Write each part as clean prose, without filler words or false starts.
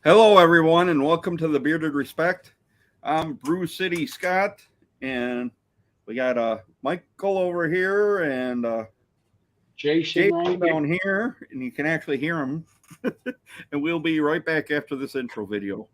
Hello, everyone, and welcome to the Bearded Respect. I'm Brew City Scott, and we got Michael over here and Jason Jason down here, and you can actually hear him. And we'll be right back after this intro video.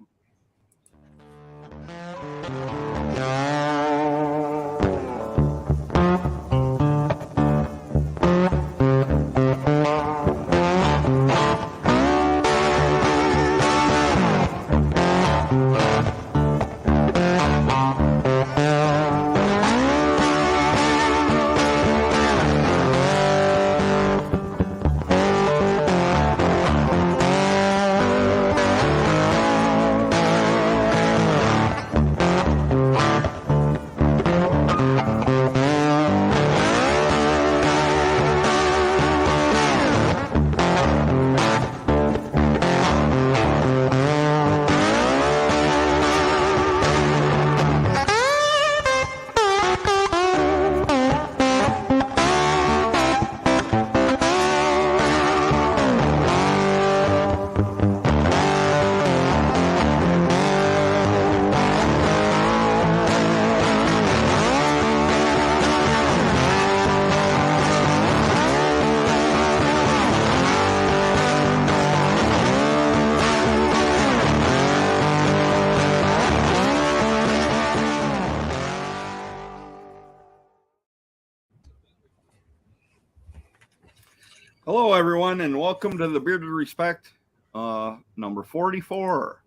Hello, everyone, and welcome to the Bearded Respect, number 44.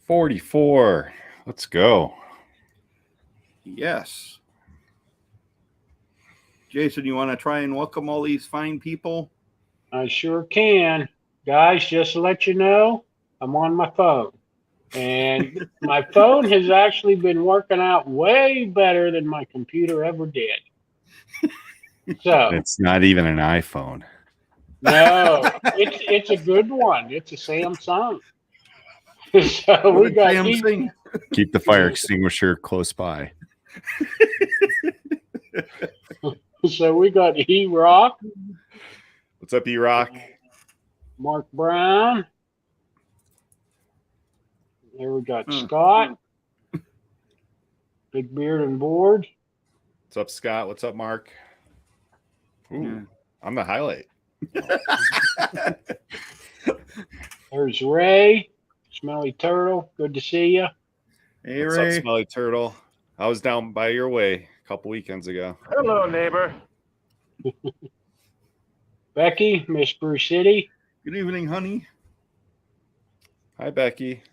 44. Let's go. Yes. Jason, you want to try and welcome all these fine people? I sure can. Guys, just to let you know, I'm on my phone. And my phone has actually been working out way better than my computer ever did. So It's not even an iPhone. no, it's a good one. It's a Samsung. So we got Samsung. Keep the fire extinguisher close by. So we got E-Rock, What's up, E-Rock? Mark Brown. There we got Scott, Big Beard and Board. What's up, Scott? What's up, Mark? Ooh, I'm the highlight. There's Ray, Smelly Turtle. Good to see you. Hey, What's Ray. up, Smelly Turtle? I was down by your way a couple weekends ago. Hello, neighbor. Becky, Miss Bruce City. Good evening, honey. Hi, Becky.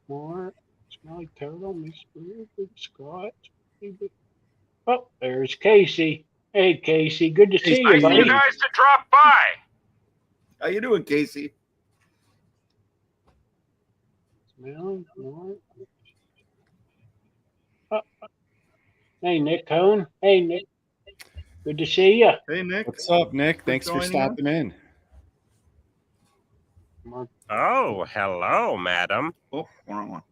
Mark, Smelly Turtle, Miss Bruce, Scott. Oh, there's Casey. Hey, Casey. Good to see you, Nice of buddy. you guys to drop by. How you doing, Casey? Smelly, Mark. Hey, Nick Cohn. Hey, Nick. Good to see you. Hey, Nick. What's up, Nick? Thanks for joining stopping in. Mark. Oh, hello, madam. Oh, wrong one.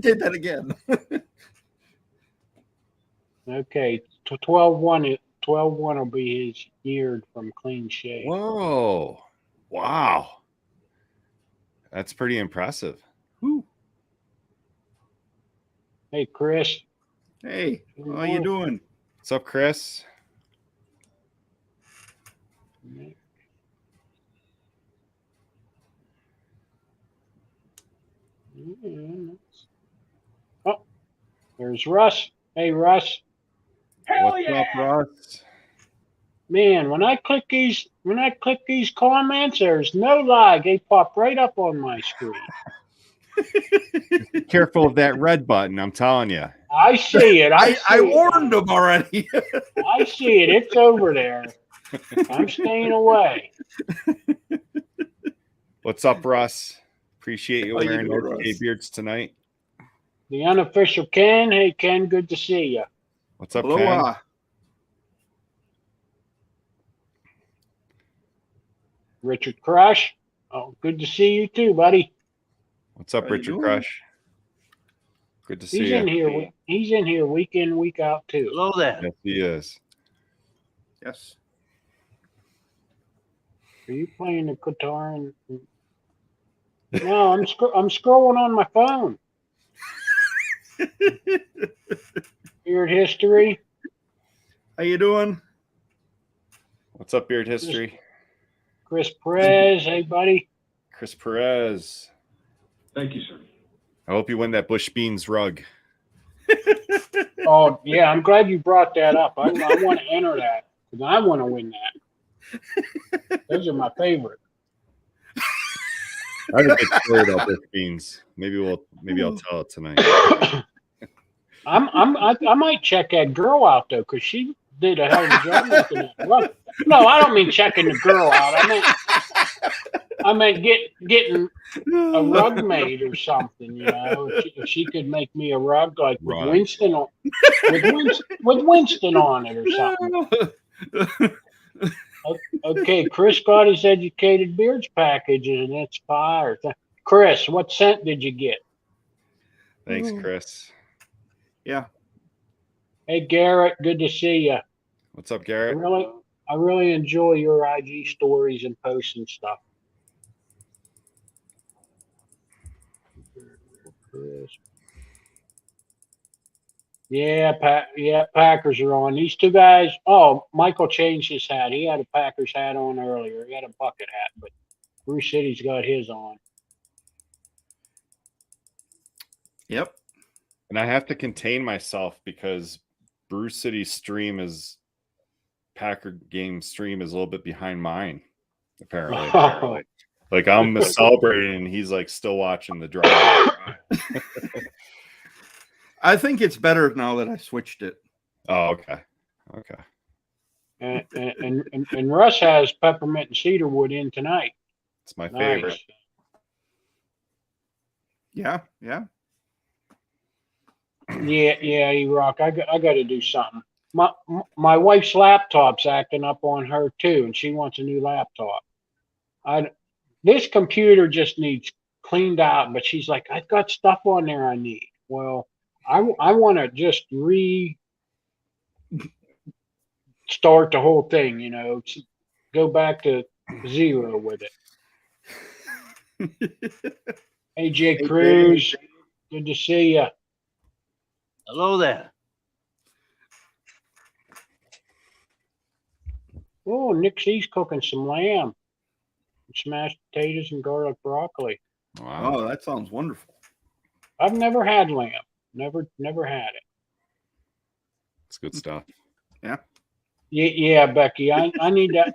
Did that again. Okay, 12-1 will be his year from clean shave. Whoa. Wow. That's pretty impressive. Woo. Hey, Chris. Hey, how you doing? What's up, Chris? Nick. Oh, there's Russ. Hey, Russ. What's up, Russ? Man, when I click these comments, there's no lag. They pop right up on my screen. Be careful of that red button, I'm telling you. I see it. I warned them already. I see it. It's over there. I'm staying away. What's up, Russ? Appreciate you How you wearing doing, those Russ? K-beards tonight. The unofficial Ken. Hey, Ken. Good to see you. What's up, Hello, Ken? Richard Crush. Oh, good to see you too, buddy. What's up, How you Richard doing? Crush? Good to see He's you. in here. He's in here week in, week out too. Hello there. Yes, he is. Yes. Are you playing the guitar? No, I'm scrolling on my phone. Weird history. How you doing? What's up, Beard History? Chris Perez. Hey, buddy. Chris Perez. Thank you, sir. I hope you win that Bush Beans rug. Oh, yeah. I'm glad you brought that up. I want to enter that because I want to win that. Those are my favorite. I have a good story about Bush Beans. Maybe I'll tell it tonight. I might check that girl out though, because she did a hell of a job making that rug. No, I don't mean checking the girl out. I meant getting a rug made or something. You know, if she could make me a rug like with Winston on, with Winston on it or something. Okay, Chris got his Educated Beards package and it's fire. Chris, what scent did you get? Thanks, Chris. Yeah. Hey, Garrett, good to see you. What's up, Garrett? I really enjoy your IG stories and posts and stuff. Yeah, Packers are on. These two guys. Oh, Michael changed his hat. He had a Packers hat on earlier. He had a bucket hat, but Bruce City's got his on. Yep. And I have to contain myself because Bruce City's stream Packer game stream is a little bit behind mine, apparently. Like I'm celebrating and he's like still watching the drive. I think it's better now that I switched it. Oh, okay. And Russ has peppermint and cedarwood in tonight. It's my favorite. Yeah. Yeah, E-Rock. I got to do something. My wife's laptop's acting up on her too, and she wants a new laptop. This computer just needs cleaned out, but she's like, I've got stuff on there I need. Well, I want to just start the whole thing, you know, go back to zero with it. AJ Cruz, good to see you. Hello there. Oh, Nick C's cooking some lamb, smashed potatoes and garlic broccoli. Wow. Oh, that sounds wonderful. I've never had lamb. Never had it. It's good stuff. Yeah, Becky. I need that.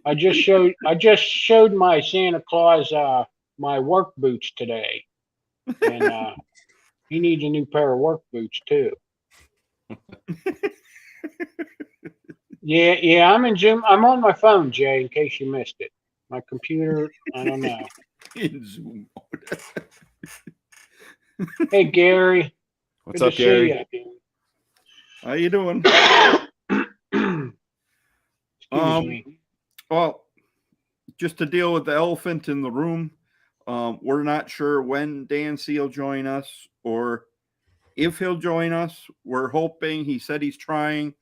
I just showed my Santa Claus my work boots today, and he needs a new pair of work boots too. Yeah. I'm in Zoom. I'm on my phone, Jay. In case you missed it, my computer. I don't know. In Zoom mode. Hey, Gary. What's up, Gary? How you doing? Excuse me. Well, just to deal with the elephant in the room, we're not sure when Dan C will join us or if he'll join us. We're hoping. He said he's trying.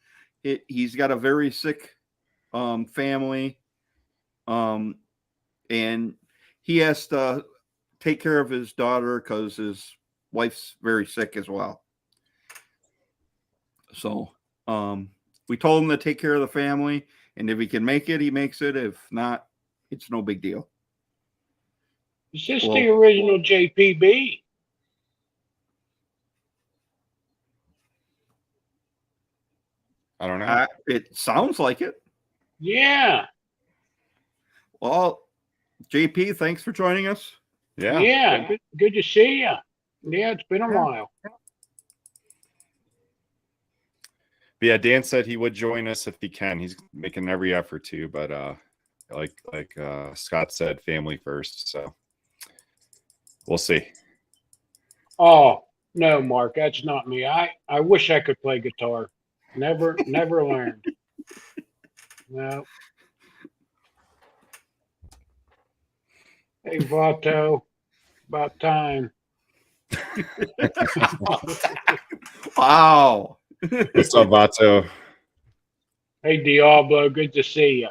He's got a very sick family, and he has to take care of his daughter because his wife's very sick as well. So we told him to take care of the family, and if he can make it, he makes it. If not, it's no big deal. Is this the original JPB? I don't know. It sounds like it. Yeah. Well, JP, thanks for joining us. Yeah. Good to see you. Yeah, it's been a while. But yeah, Dan said he would join us if he can. He's making every effort to, but like Scott said, family first. So we'll see. Oh, no, Mark, that's not me. I wish I could play guitar. Never learned. No. Hey, Vato, about time. Wow. What's up, Vato? Hey, Diablo, good to see you.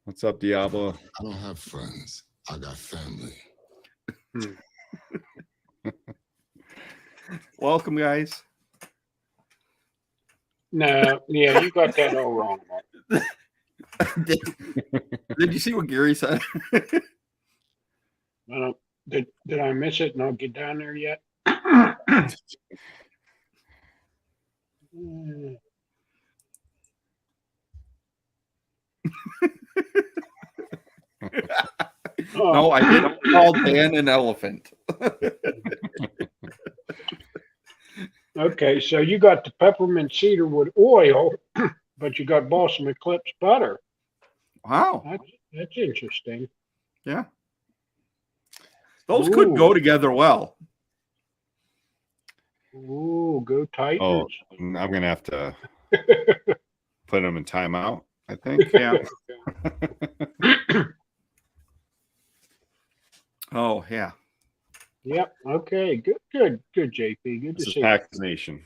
What's up, Diablo? I don't have friends. I got family. Welcome, guys. No, yeah, you got that all wrong. Did you see what Gary said? Did I miss it? Not get down there yet? No, I didn't call Dan an elephant. Okay, so you got the peppermint cedarwood oil, but you got balsam eclipse butter. Wow. That's interesting. Yeah. Those could go together well. Ooh, go Oh, Titans. I'm gonna have to put them in timeout, I think. Yeah. Oh, yeah. Yep. Okay. Good, JP. Good This to is see you. Packers Nation.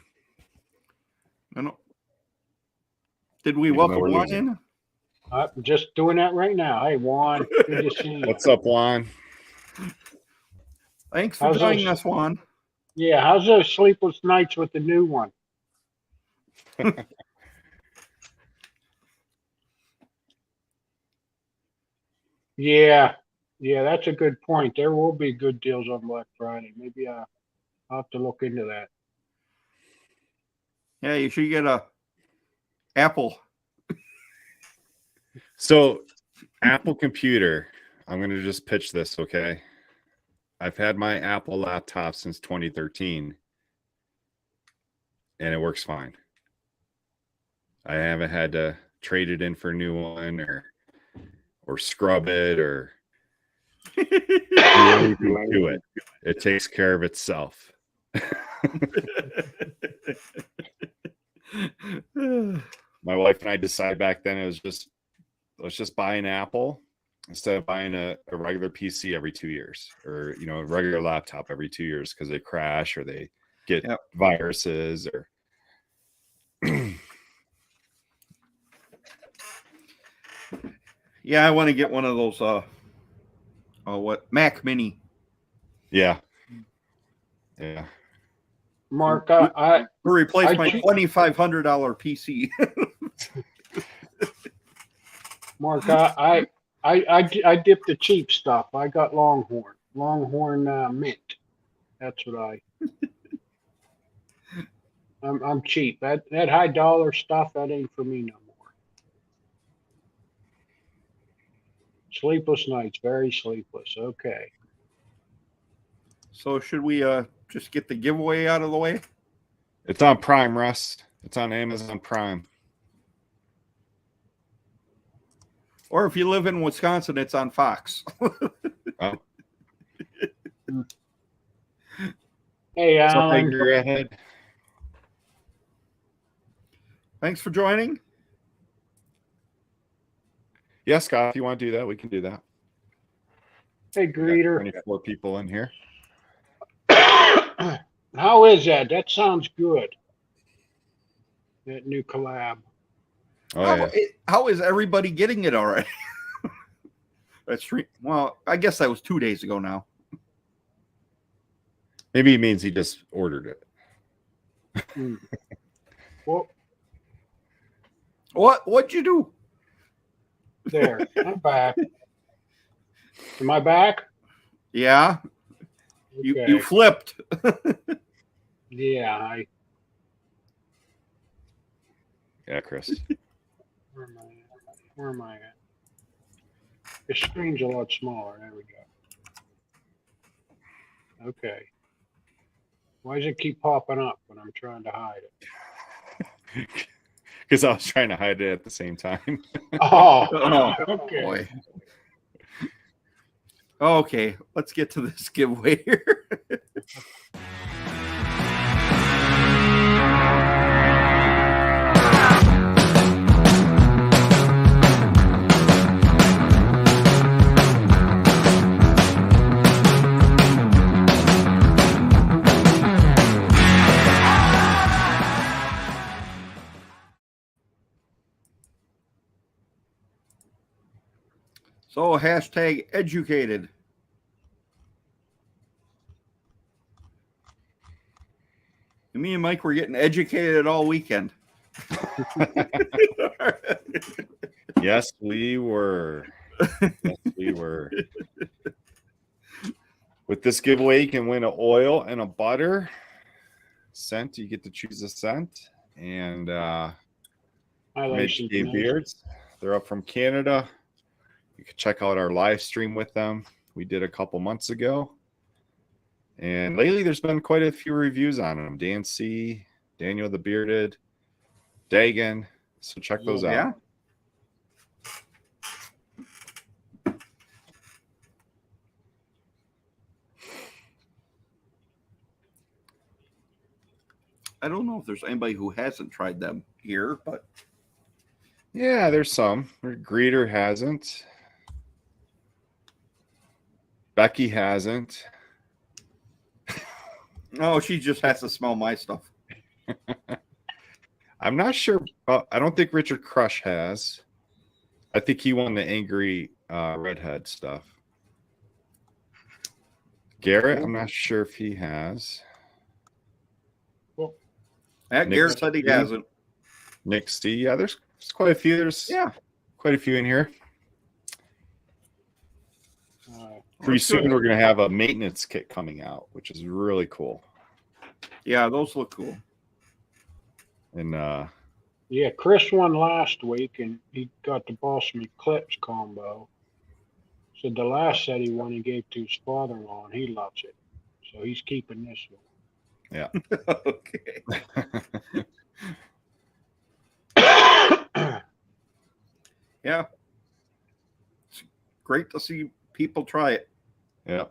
I know. Did we Even though welcome we're one losing. in? I'm just doing that right now. Hey, Juan. Good to see you. What's up, Juan? Thanks for How's joining those- us, Juan. Yeah. How's those sleepless nights with the new one? Yeah. Yeah, that's a good point. There will be good deals on Black Friday. Maybe I'll have to look into that. Yeah, you should get a Apple. So, Apple computer. I'm gonna just pitch this, okay? I've had my Apple laptop since 2013, and it works fine. I haven't had to trade it in for a new one or scrub it or do anything to it. It takes care of itself. My wife and I decided back then it was just let's just buy an Apple instead of buying a regular PC every 2 years or a regular laptop every 2 years because they crash or they get viruses or Yeah, I want to get one of those Mac Mini. yeah. Mark, I To replace my cheat- $2,500 PC. Mark, I dipped the cheap stuff. I got Longhorn mint. That's what I'm cheap. That high dollar stuff, that ain't for me no more. Sleepless nights, very sleepless. Okay. So should we just get the giveaway out of the way? It's on Prime, Russ. It's on Amazon Prime. Or if you live in Wisconsin, it's on Fox. Oh, Hey, what's up, Alan. Angry Redhead? Thanks for joining. Yeah, Scott, if you want to do that, we can do that. Hey, We got greeter. 24 people in here. How is that? That sounds good. That new collab. Oh, yeah. How is everybody getting it already? Well, I guess that was 2 days ago now. Maybe it means he just ordered it. Well, What'd you do? there. I'm back. Am I back? Yeah, Okay. you flipped. Yeah, Yeah, Chris. Where am I at? The screen's a lot smaller. There we go. Okay. Why does it keep popping up when I'm trying to hide it? Because I was trying to hide it at the same time. Oh, Oh, okay. boy. Okay, let's get to this giveaway here. So hashtag educated. And me and Mike were getting educated all weekend. Yes, we were. Yes, we were. With this giveaway, you can win an oil and a butter scent. You get to choose a scent. And I like Midge some Gay nice- Beards. They're up from Canada. You can check out our live stream with them. We did a couple months ago. And lately, there's been quite a few reviews on them. Dan C., Daniel the Bearded, Dagan. So check those out. Yeah. I don't know if there's anybody who hasn't tried them here, but Yeah, there's some. Greeter hasn't. Becky hasn't. no, she just has to smell my stuff. I'm not sure. I don't think Richard Crush has. I think he won the angry redhead stuff. Garrett, I'm not sure if he has. That Nick Garrett said he C. hasn't. Nick C. Yeah, there's quite a few. There's quite a few in here. Pretty That's soon good. we're going to have a maintenance kit coming out, which is really cool. Yeah, those look cool. And Yeah, Chris won last week, and he got the Boston Eclipse combo. So the last set he won, he gave to his father-in-law, and he loves it. So he's keeping this one. yeah. Okay. Yeah. It's great to see people try it. Yeah.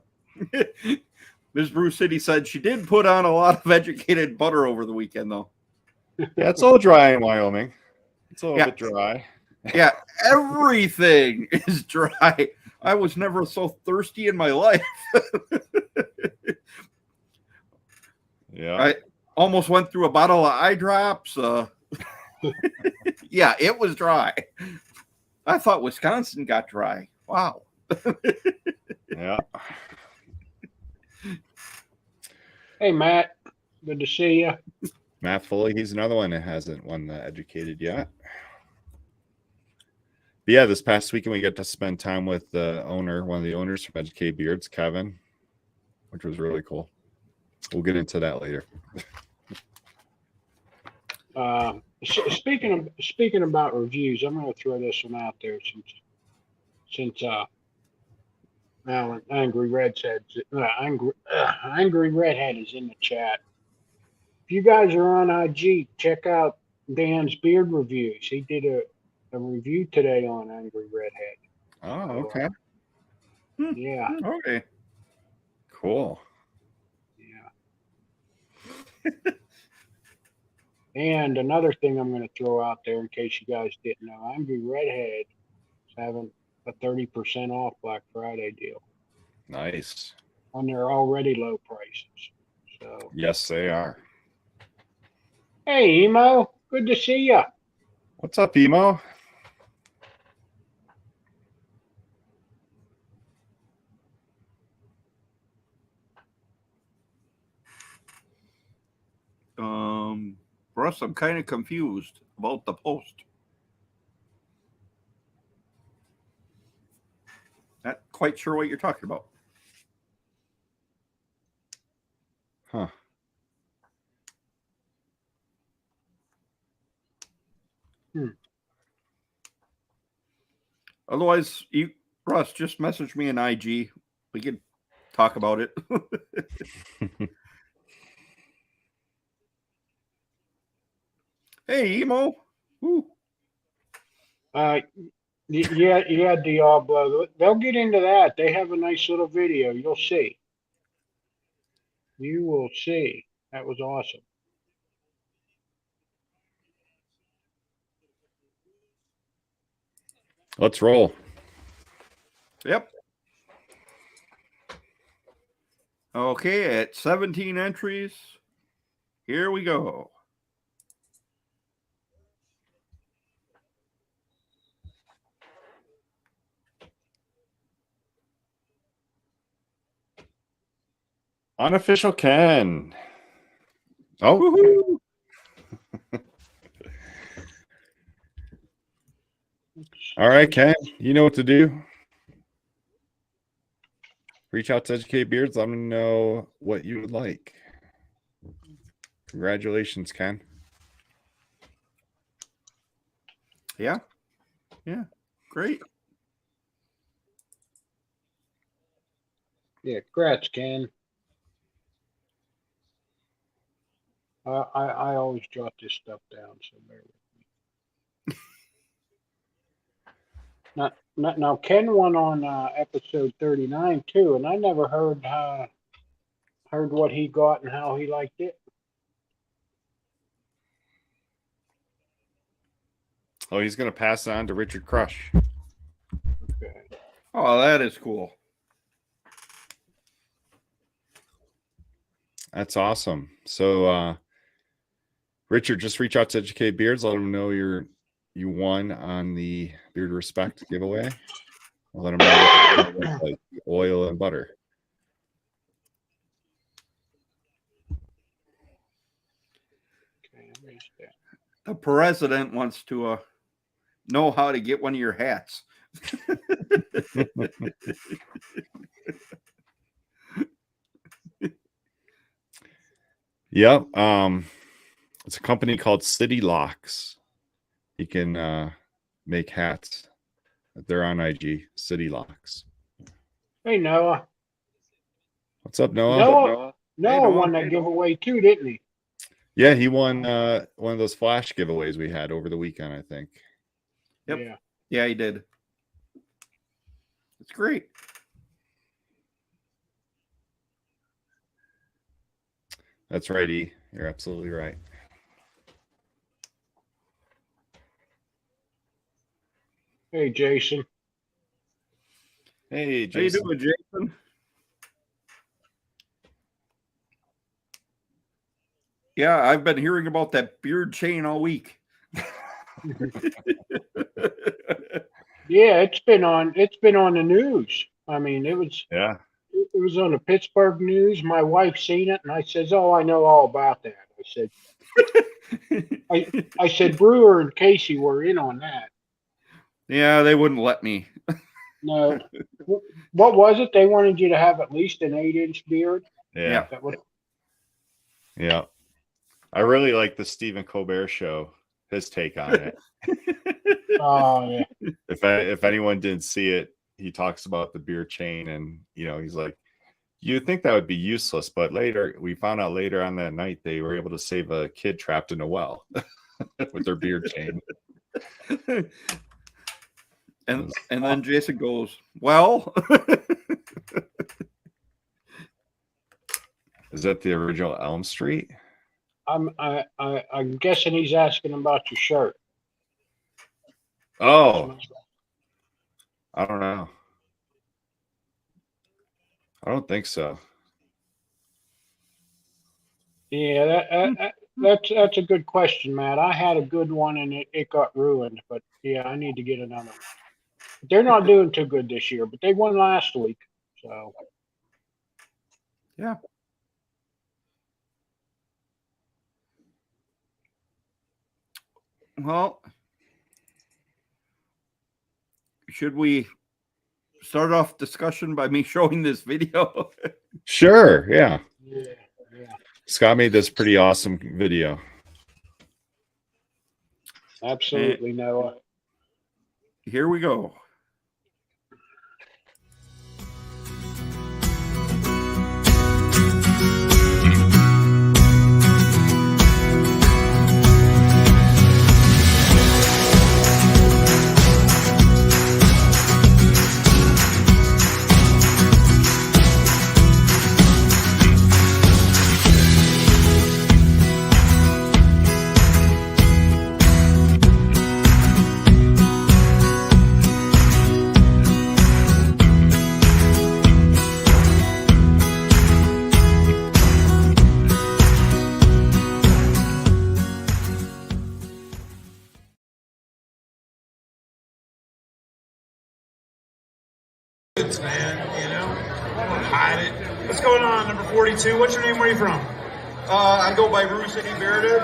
Ms. Bruce City said she did put on a lot of educated butter over the weekend, though. Yeah, it's all dry in Wyoming. It's a little bit dry. Yeah, everything is dry. I was never so thirsty in my life. Yeah. I almost went through a bottle of eye drops. Yeah, it was dry. I thought Wisconsin got dry. Wow. Yeah. Hey, Matt. Good to see you. Matt Foley, he's another one that hasn't won the educated yet. But yeah, this past weekend we got to spend time with the owner, one of the owners from Educated Beards, Kevin, which was really cool. We'll get into that later. Speaking about reviews, I'm going to throw this one out there since Alan Angry Redhead Angry Redhead is in the chat. If you guys are on IG, check out Dan's beard reviews. He did a review today on Angry Redhead. Oh, okay. Yeah, Okay. Cool. yeah. And another thing I'm going to throw out there in case you guys didn't know, Angry Redhead is having a 30% off Black Friday deal Nice. on their already low prices. So, Yes, they are. hey, Emo, good to see you. What's up, Emo? Russ, I'm kind of confused about the post. Not quite sure what you're talking about. Huh. Otherwise, Russ, just message me in IG. We can talk about it. Hey, Emo. Woo. Yeah, Diablo. They'll get into that. They have a nice little video. You'll see. You will see. That was awesome. Let's roll. Yep. Okay, at 17 entries, here we go. Unofficial Ken. Oh, Woohoo! all right, Ken. You know what to do. Reach out to Educate Beards. Let me know what you would like. Congratulations, Ken. Yeah. Yeah. Great. Yeah, congrats, Ken. I always jot this stuff down, so bear with me. Now Ken won on episode 39 too, and I never heard what he got and how he liked it. Oh, he's going to pass it on to Richard Crush. Okay. Oh, that is cool. That's awesome. So, Richard, just reach out to Educate Beards. Let them know you won on the Beard Respect giveaway. I'll let them know like oil and butter. Okay, I missed that. The president wants to know how to get one of your hats. Yep. It's a company called City Locks. You can make hats. They're on IG. City Locks. Hey Noah. What's up, Noah? Noah Noah. won that giveaway too, didn't he? Yeah, he won one of those flash giveaways we had over the weekend, I think. Yep. Yeah. Yeah, he did. It's great. That's right, E. You're absolutely right. Hey Jason. Hey, How you Jason. doing, Jason? Yeah, I've been hearing about that beard chain all week. Yeah, it's been on the news. I mean, it was on the Pittsburgh news. My wife seen it and I says, "Oh, I know all about that." I said Brewer and Casey were in on that. Yeah, they wouldn't let me. No. What was it? They wanted you to have at least an 8-inch beard. Yeah. That would, Yeah. I really like the Stephen Colbert show, his take on it. oh yeah. If anyone didn't see it, he talks about the beer chain and he's like, you'd think that would be useless, but we found out later on that night they were able to save a kid trapped in a well with their beard chain. And then Jason goes, "Well." Is that the original Elm Street? I'm guessing he's asking about your shirt. Oh, I don't know. I don't think so. Yeah, that's a good question, Matt. I had a good one and it got ruined, but yeah, I need to get another one. They're not doing too good this year, but they won last week, so Yeah. Well, should we start off discussion by me showing this video? Sure, yeah. yeah. Scott made this pretty awesome video. Absolutely, Noah. Here we go. Man, don't hide it. What's going on, number 42? What's your name? Where are you from? I go by Brew City Bearded.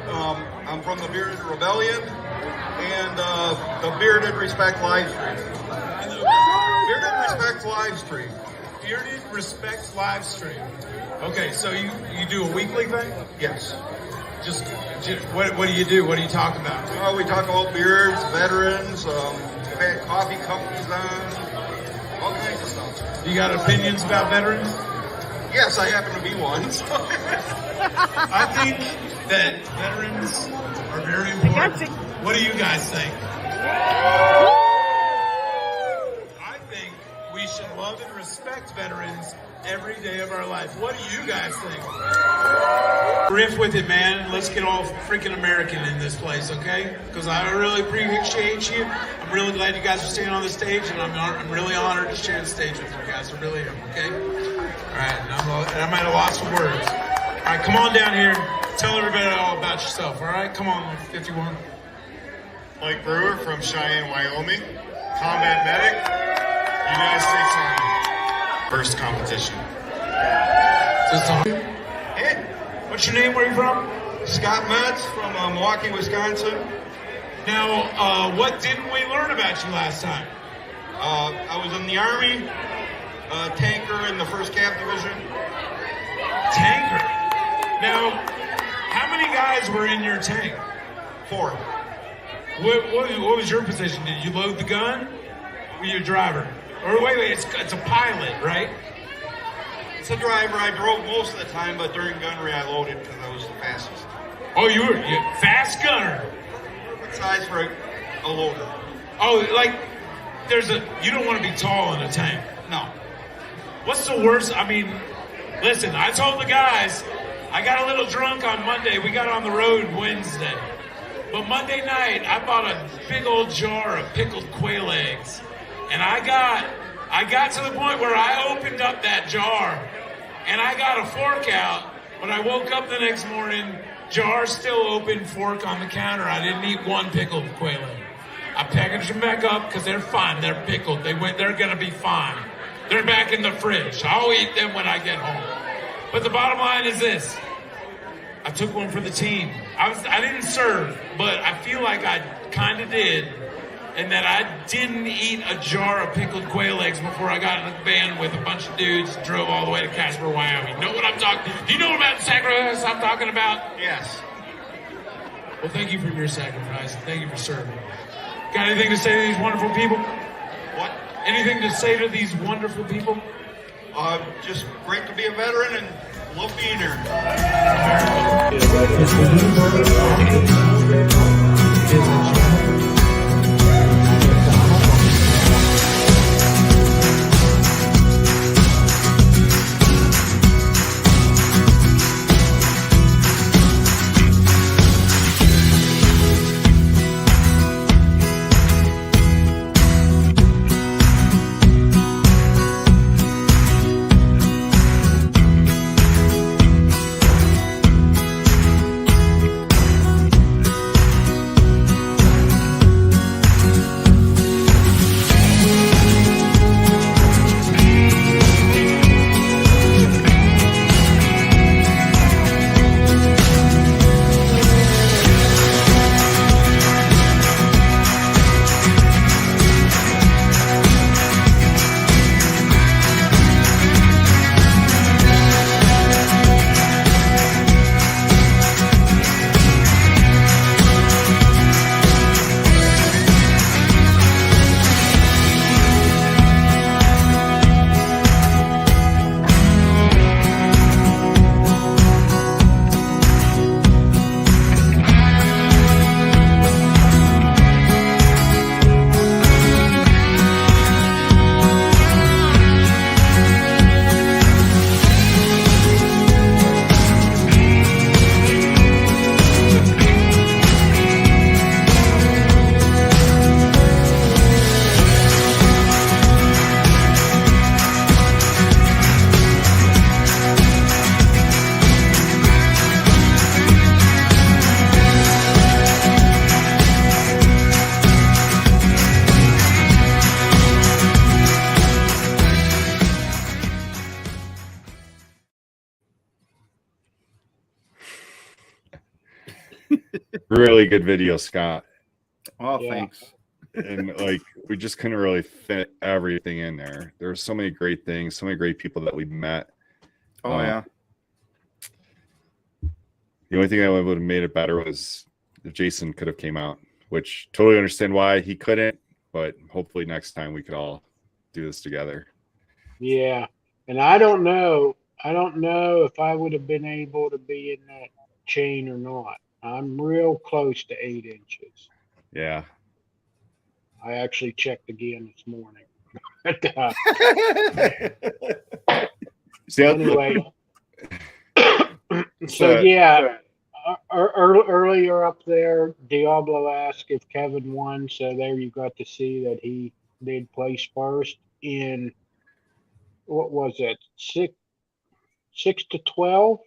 I'm from the Bearded Rebellion and the Bearded Respect live stream. Bearded Respect live stream. Bearded Respects live stream. Okay, so you do a weekly thing? Yes. Just what do you do? What do you talk about? We talk about beards, veterans. We've had coffee companies on, all kinds of stuff. You got opinions about veterans? Yes, I happen to be one. So. I think that veterans are very important. What do you guys think? I think we should love and respect veterans every day of our life. What do you guys think? Riff with it, man. Let's get all freaking American in this place, okay? Because I really appreciate you. I'm really glad you guys are staying on the stage, and I'm really honored to share the stage with you guys. I really am, okay? All right, and I might have lost some words. All right, come on down here. Tell everybody all about yourself, all right? Come on, 51. Mike Brewer from Cheyenne, Wyoming. Combat medic. United States Army. First competition. Hey, what's your name? Where are you from? Scott Metz from Milwaukee, Wisconsin. Now, what didn't we learn about you last time? I was in the Army, tanker in the 1st Cav Division. Tanker. Now, how many guys were in your tank? 4. What was your position? Did you load the gun? Were you a driver? Or wait, it's a pilot, right? It's a driver. I drove most of the time, but during gunnery I loaded because I was the fastest. Oh, you fast gunner. Perfect size for a loader. Oh, like you don't want to be tall in a tank. No. What's the worst? I mean, listen, I told the guys, I got a little drunk on Monday. We got on the road Wednesday. But Monday night, I bought a big old jar of pickled quail eggs. And I got to the point where I opened up that jar and I got a fork out. When I woke up the next morning, jar still open, fork on the counter. I didn't eat one pickled quail egg. I packaged them back up because they're fine. They're pickled. They're going to be fine. They're back in the fridge. I'll eat them when I get home. But the bottom line is this. I took one for the team. I didn't serve, but I feel like I kind of did. And that I didn't eat a jar of pickled quail eggs before I got in a van with a bunch of dudes and drove all the way to Casper, Wyoming. Know what I'm talking? Do you know about the sacrifice I'm talking about? Yes. Well, thank you for your sacrifice. Thank you for serving. Got anything to say to these wonderful people? What? Anything to say to these wonderful people? Just great to be a veteran and love being here. Really good video, Scott. Oh, Yeah. thanks. And like we just couldn't really fit everything in there. There were so many great things, so many great people that we met. Oh yeah. The only thing that would have made it better was if Jason could have came out, which totally understand why he couldn't, but hopefully next time we could all do this together. Yeah. And I don't know if I would have been able to be in that chain or not. I'm real close to 8 inches. Yeah. I actually checked again this morning. But, See, anyway, so yeah, earlier up there, Diablo asked if Kevin won. So there you got to see that he did place first in, what was it, 6 to 12?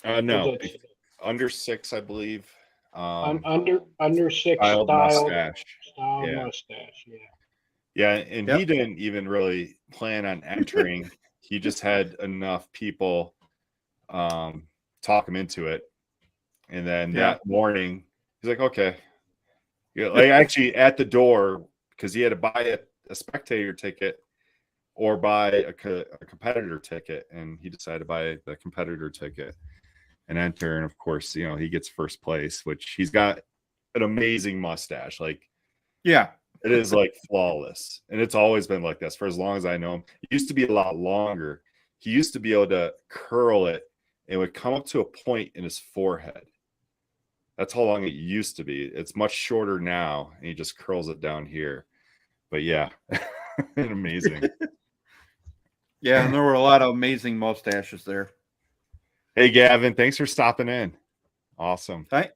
no, Was it under 6, I believe. under 6 Styled style mustache. Yeah. mustache? Yeah. Yeah, and Yep. he didn't even really plan on entering. He just had enough people talk him into it. And then that morning, he's like, okay. Yeah, like actually at the door, because he had to buy a spectator ticket or buy a competitor ticket. And he decided to buy the competitor ticket and enter. And of course, you know, he gets first place, which he's got an amazing mustache. Like, Yeah. it is like flawless. And it's always been like this for as long as I know him. It used to be a lot longer. He used to be able to curl it and it would come up to a point in his forehead. That's how long it used to be. It's much shorter now. And he just curls it down here. But yeah, amazing. Yeah, and there were a lot of amazing mustaches there. Hey, Gavin, thanks for stopping in. Awesome. Hi.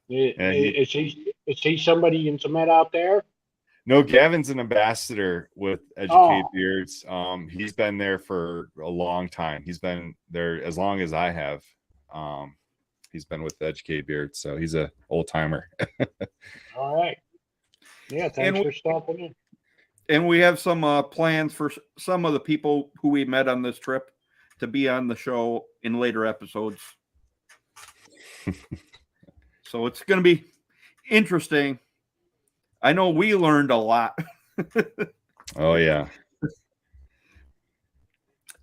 Is he somebody you met out there? No, Gavin's an ambassador with Educated Beards. He's been there for a long time. He's been there as long as I have. He's been with Educated Beards, so he's a old timer. All right. Yeah, thanks for stopping in. And we have some plans for some of the people who we met on this trip to be on the show in later episodes. So it's going to be interesting. I know we learned a lot. Oh, yeah.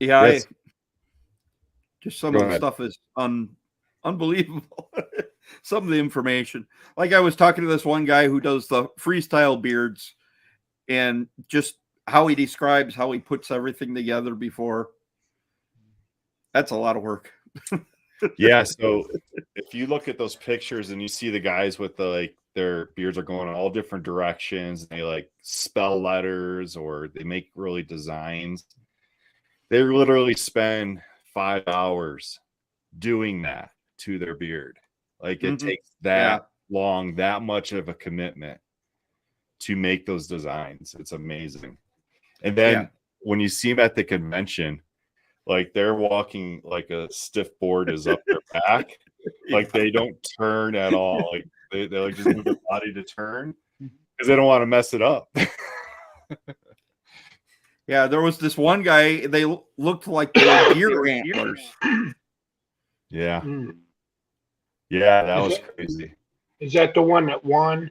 Yeah. Yes. Just some Go of the ahead. stuff is unbelievable. Some of the information. Like I was talking to this one guy who does the freestyle beards and just how he describes how he puts everything together before. That's a lot of work. Yeah, so if you look at those pictures and you see the guys with the like their beards are going in all different directions, and they like spell letters or they make really designs, they literally spend 5 hours doing that to their beard. Like it takes that long, that much of a commitment to make those designs. It's amazing. And then when you see them at the convention, like they're walking like a stiff board is up their back. Like they don't turn at all. Like they like just move their body to turn because they don't want to mess it up. Yeah, there was this one guy, they looked like they were deer antlers. Yeah. Yeah, that was crazy. Is that the one that won?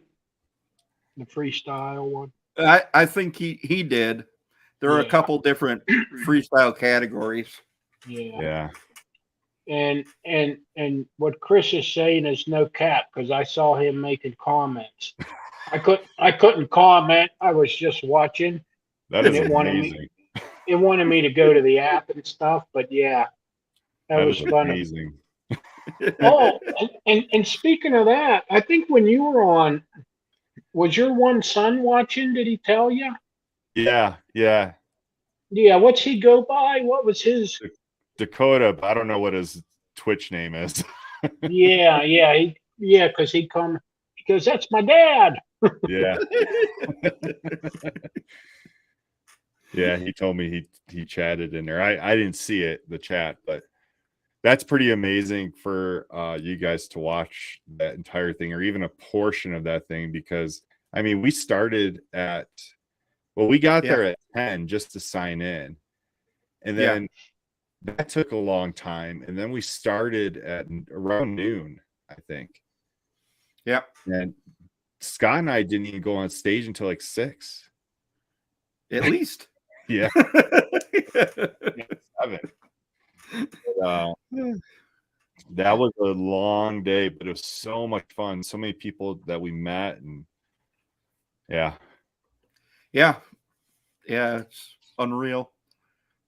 The freestyle one? I think he did. There are a couple different freestyle categories. Yeah. And what Chris is saying is no cap, because I saw him making comments. I couldn't comment. I was just watching. That is amazing. It wanted me to go to the app and stuff, but yeah, that was fun. Amazing. Oh, and speaking of that, I think when you were on, was your one son watching? Did he tell you? Yeah. Yeah, what's he go by? What was his? Dakota, but I don't know what his Twitch name is. Yeah, because he goes, that's my dad. Yeah. Yeah, he told me he chatted in there. I didn't see it, the chat, but that's pretty amazing for you guys to watch that entire thing or even a portion of that thing, because I mean, we started at, well, we got there at 10 just to sign in. And then that took a long time. And then we started at around noon. I think. Yeah. And Scott and I didn't even go on stage until like 6. At least. Yeah. 7. But, that was a long day, but it was so much fun. So many people that we met, and yeah. Yeah. Yeah, it's unreal.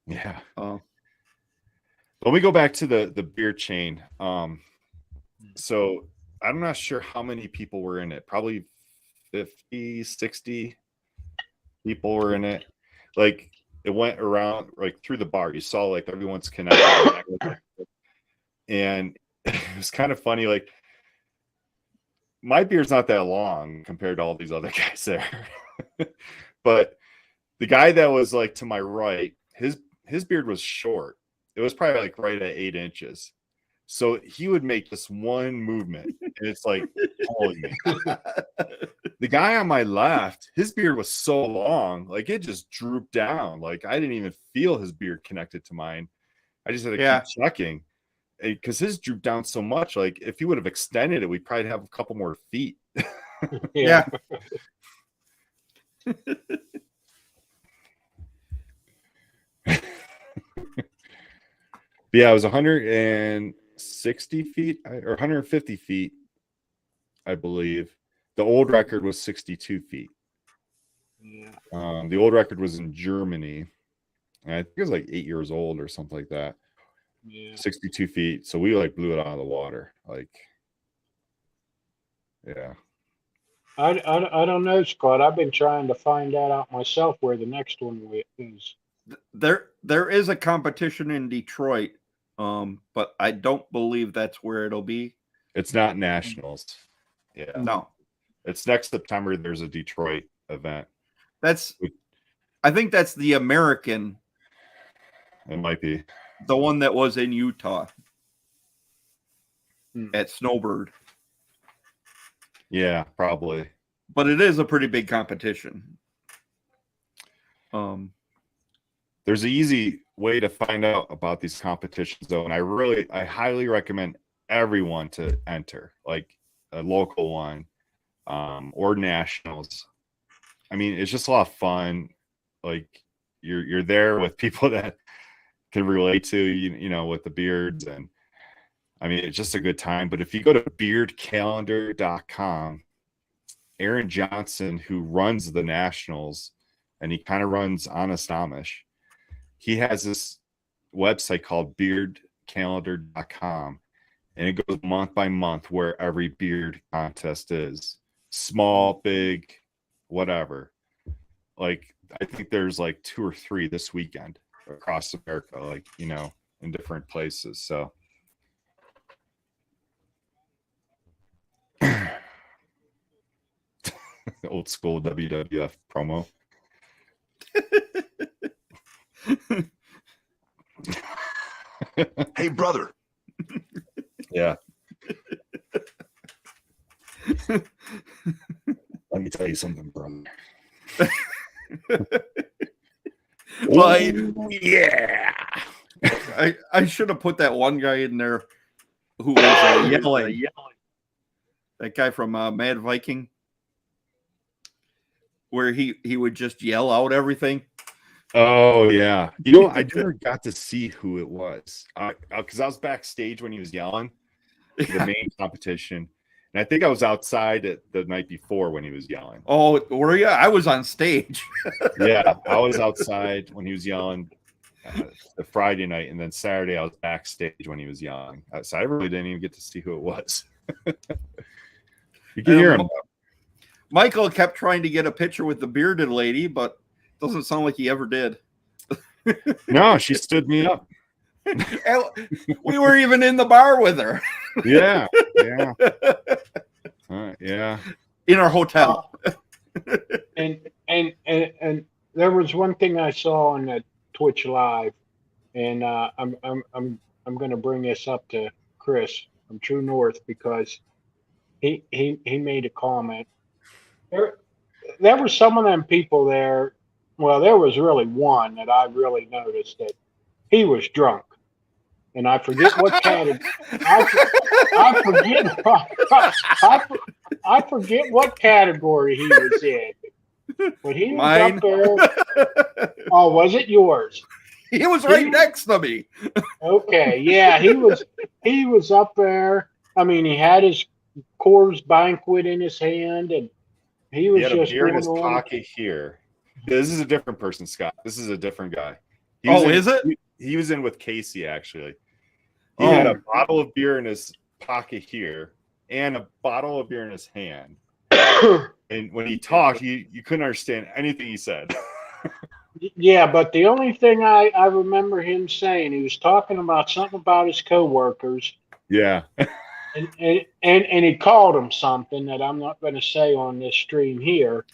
Yeah. Let me go back to the beer chain. So I'm not sure how many people were in it. Probably 50, 60 people were in it. Like it went around like through the bar. You saw like everyone's connected. And it was kind of funny. Like my beer's not that long compared to all these other guys there. But the guy that was like to my right, his beard was short. It was probably like right at 8 inches. So he would make this one movement, and it's like, holy man. The guy on my left, his beard was so long, like it just drooped down. Like I didn't even feel his beard connected to mine. I just had to keep checking because his drooped down so much. Like if he would have extended it, we'd probably have a couple more feet. Yeah. Yeah, it was 160 feet or 150 feet, I believe. The old record was 62 feet. Yeah. The old record was in Germany. And I think it was like 8 years old or something like that. Yeah. 62 feet. So we like blew it out of the water. Like, yeah. I don't know, Scott. I've been trying to find that out myself where the next one is. There is a competition in Detroit, but I don't believe that's where it'll be. It's not nationals. Yeah. No. It's next September. There's a Detroit event. I think that's the American. It might be. The one that was in Utah at Snowbird. Yeah, probably. But it is a pretty big competition. There's an easy way to find out about these competitions, though, and I highly recommend everyone to enter, like a local one, or nationals. I mean, it's just a lot of fun. Like you're there with people that can relate to you know, with the beards, and I mean, it's just a good time. But if you go to beardcalendar.com, Aaron Johnson, who runs the nationals, and he kind of runs Honest Amish, he has this website called beardcalendar.com, and it goes month by month where every beard contest is. Small, big, whatever. Like, I think there's like 2 or 3 this weekend across America, like, you know, in different places. So old school WWF promo. Hey, brother. Yeah. Let me tell you something, brother. Well, yeah. I should have put that one guy in there who was yelling. That guy from Mad Viking, where he would just yell out everything. Oh yeah, you know, I never got to see who it was because I was backstage when he was yelling the main competition, and I think I was outside the night before when he was yelling. Oh, were you? I was on stage. Yeah, I was outside when he was yelling the Friday night, and then Saturday I was backstage when he was yelling. So I really didn't even get to see who it was. You can hear him. Michael kept trying to get a picture with the bearded lady, but doesn't sound like he ever did. No, she stood me up. We were even in the bar with her. Yeah, yeah, yeah. In our hotel. And there was one thing I saw on that Twitch live, and I'm going to bring this up to Chris from True North because he made a comment. There were some of them people there. Well, there was really one that I really noticed that he was drunk, and I forget what category. I forget. I forget what category he was in, but he was Mine. up there. Oh, was it yours? He was right next to me. Okay, yeah, he was up there. I mean, he had his Coors Banquet in his hand, and he was He had a just beer in going his on. pocket here. This is a different person, Scott. This is a different guy. Is it? He was in with Casey, actually. He had a bottle of beer in his pocket here and a bottle of beer in his hand. And when he talked, you couldn't understand anything he said. Yeah, but the only thing I remember him saying, he was talking about something about his coworkers, Yeah. and he called them something that I'm not going to say on this stream here.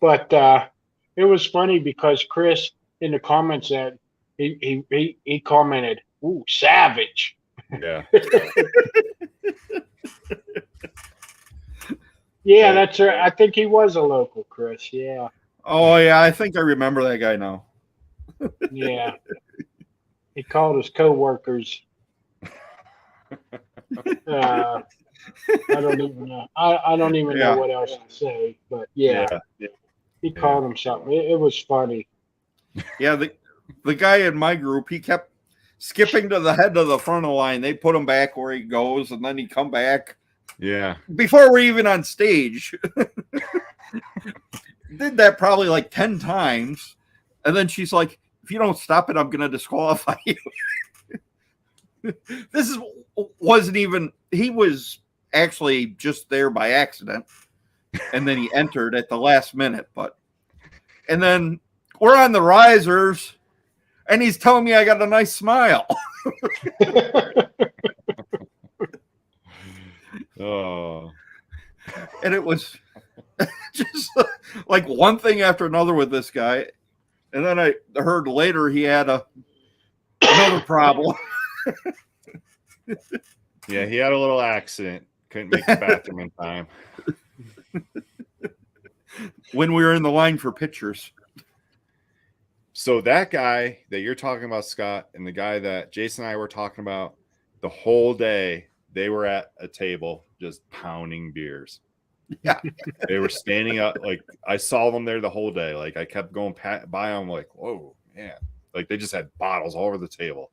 But it was funny because Chris in the comments said he commented, "Ooh, savage." Yeah. Yeah, that's right. I think he was a local, Chris. Yeah. Oh yeah, I think I remember that guy now. Yeah. He called his coworkers. I don't even know. I don't even know what else to say. But yeah. He called him something. It was funny. Yeah, the guy in my group, he kept skipping to the head of the front of the line. They put him back where he goes, and then he come back. Yeah. Before we're even on stage. Did that probably like 10 times. And then she's like, if you don't stop it, I'm going to disqualify you. Wasn't even, he was actually just there by accident. And then he entered at the last minute. And then we're on the risers, and he's telling me I got a nice smile. Oh. And it was just like one thing after another with this guy. And then I heard later he had another problem. Yeah, he had a little accident. Couldn't make the bathroom in time. When we were in the line for pictures. So that guy that you're talking about, Scott, and the guy that Jason and I were talking about, the whole day they were at a table just pounding beers. Yeah. They were standing up. Like, I saw them there the whole day. Like, I kept going by them like, whoa, man. Like, they just had bottles all over the table.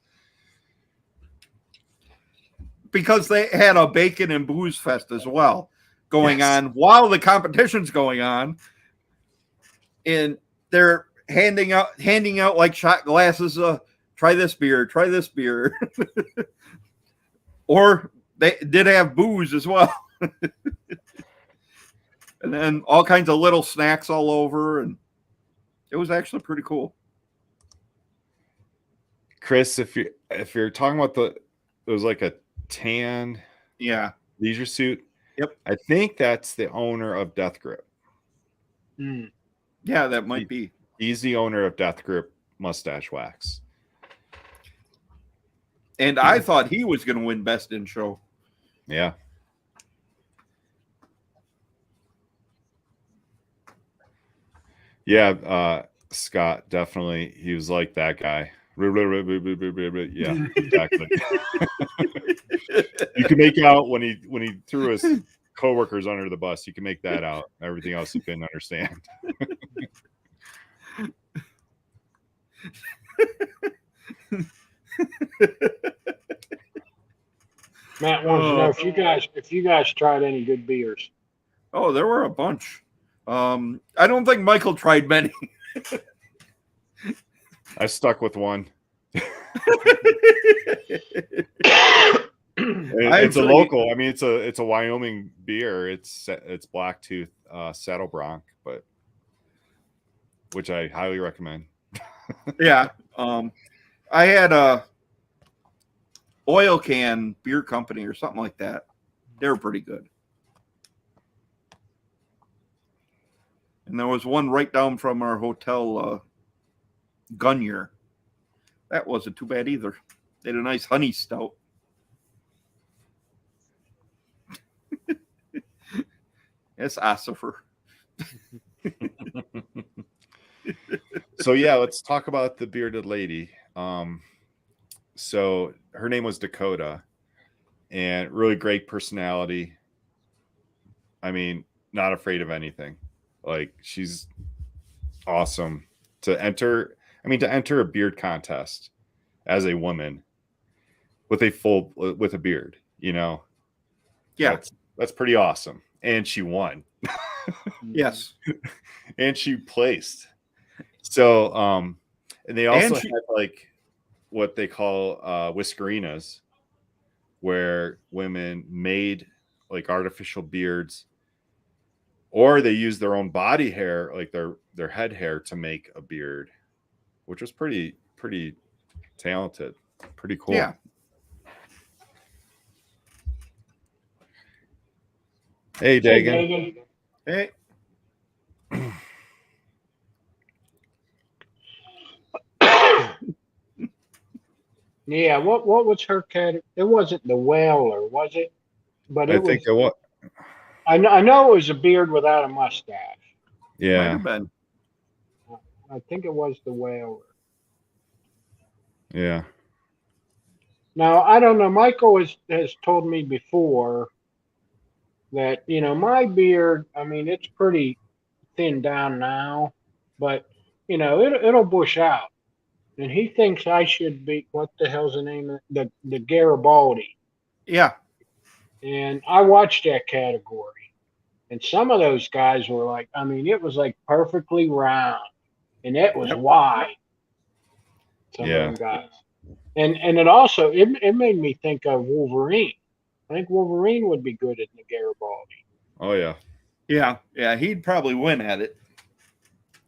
Because they had a bacon and booze fest as well going on while the competition's going on. And they're handing out like shot glasses. Try this beer. Or they did have booze as well. And then all kinds of little snacks all over. And it was actually pretty cool. Chris, if you're talking about it was like a tan leisure suit. Yep. I think that's the owner of Death Grip. Yeah, that might be. He's the owner of Death Grip Mustache Wax. And I thought he was going to win Best in Show. Yeah. Yeah, Scott, definitely. He was like that guy. Yeah, exactly. You can make out when he threw his coworkers under the bus. You can make that out. Everything else you couldn't understand. Matt wants to know if you guys tried any good beers. Oh, there were a bunch. I don't think Michael tried many. I stuck with one. It's a local. I mean, it's a Wyoming beer. It's Blacktooth Saddle Bronc, but which I highly recommend. Yeah. I had a Oil Can Beer Company or something like that. They were pretty good. And there was one right down from our hotel, Gunyar. That wasn't too bad either. They had a nice honey stout. It's Ossifer. So yeah, let's talk about the bearded lady. So her name was Dakota, and really great personality. I mean, not afraid of anything. Like, she's awesome to enter. I mean, to enter a beard contest as a woman with a beard, Yeah. that's pretty awesome. And she won. Yes. And she placed. So, and they also had like what they call whiskerinas, where women made like artificial beards, or they used their own body hair, like their head hair, to make a beard, which was pretty talented, pretty cool. Yeah. Hey, Dagan. Hey. Yeah, what was her category? It wasn't the Whaler, was it? But I think it was. I know it was a beard without a mustache. Might Yeah. have been. I think it was the Whaler. Yeah. Now, I don't know. Michael has told me before that, my beard, I mean, it's pretty thin down now, but, it'll bush out. And he thinks I should be, what the hell's the name of it? The Garibaldi. Yeah. And I watched that category. And some of those guys were like, I mean, it was like perfectly round. And it was wide. Some of them guys. And it also, it made me think of Wolverine. I think Wolverine would be good at the Garibaldi. Oh, yeah. Yeah. Yeah. He'd probably win at it.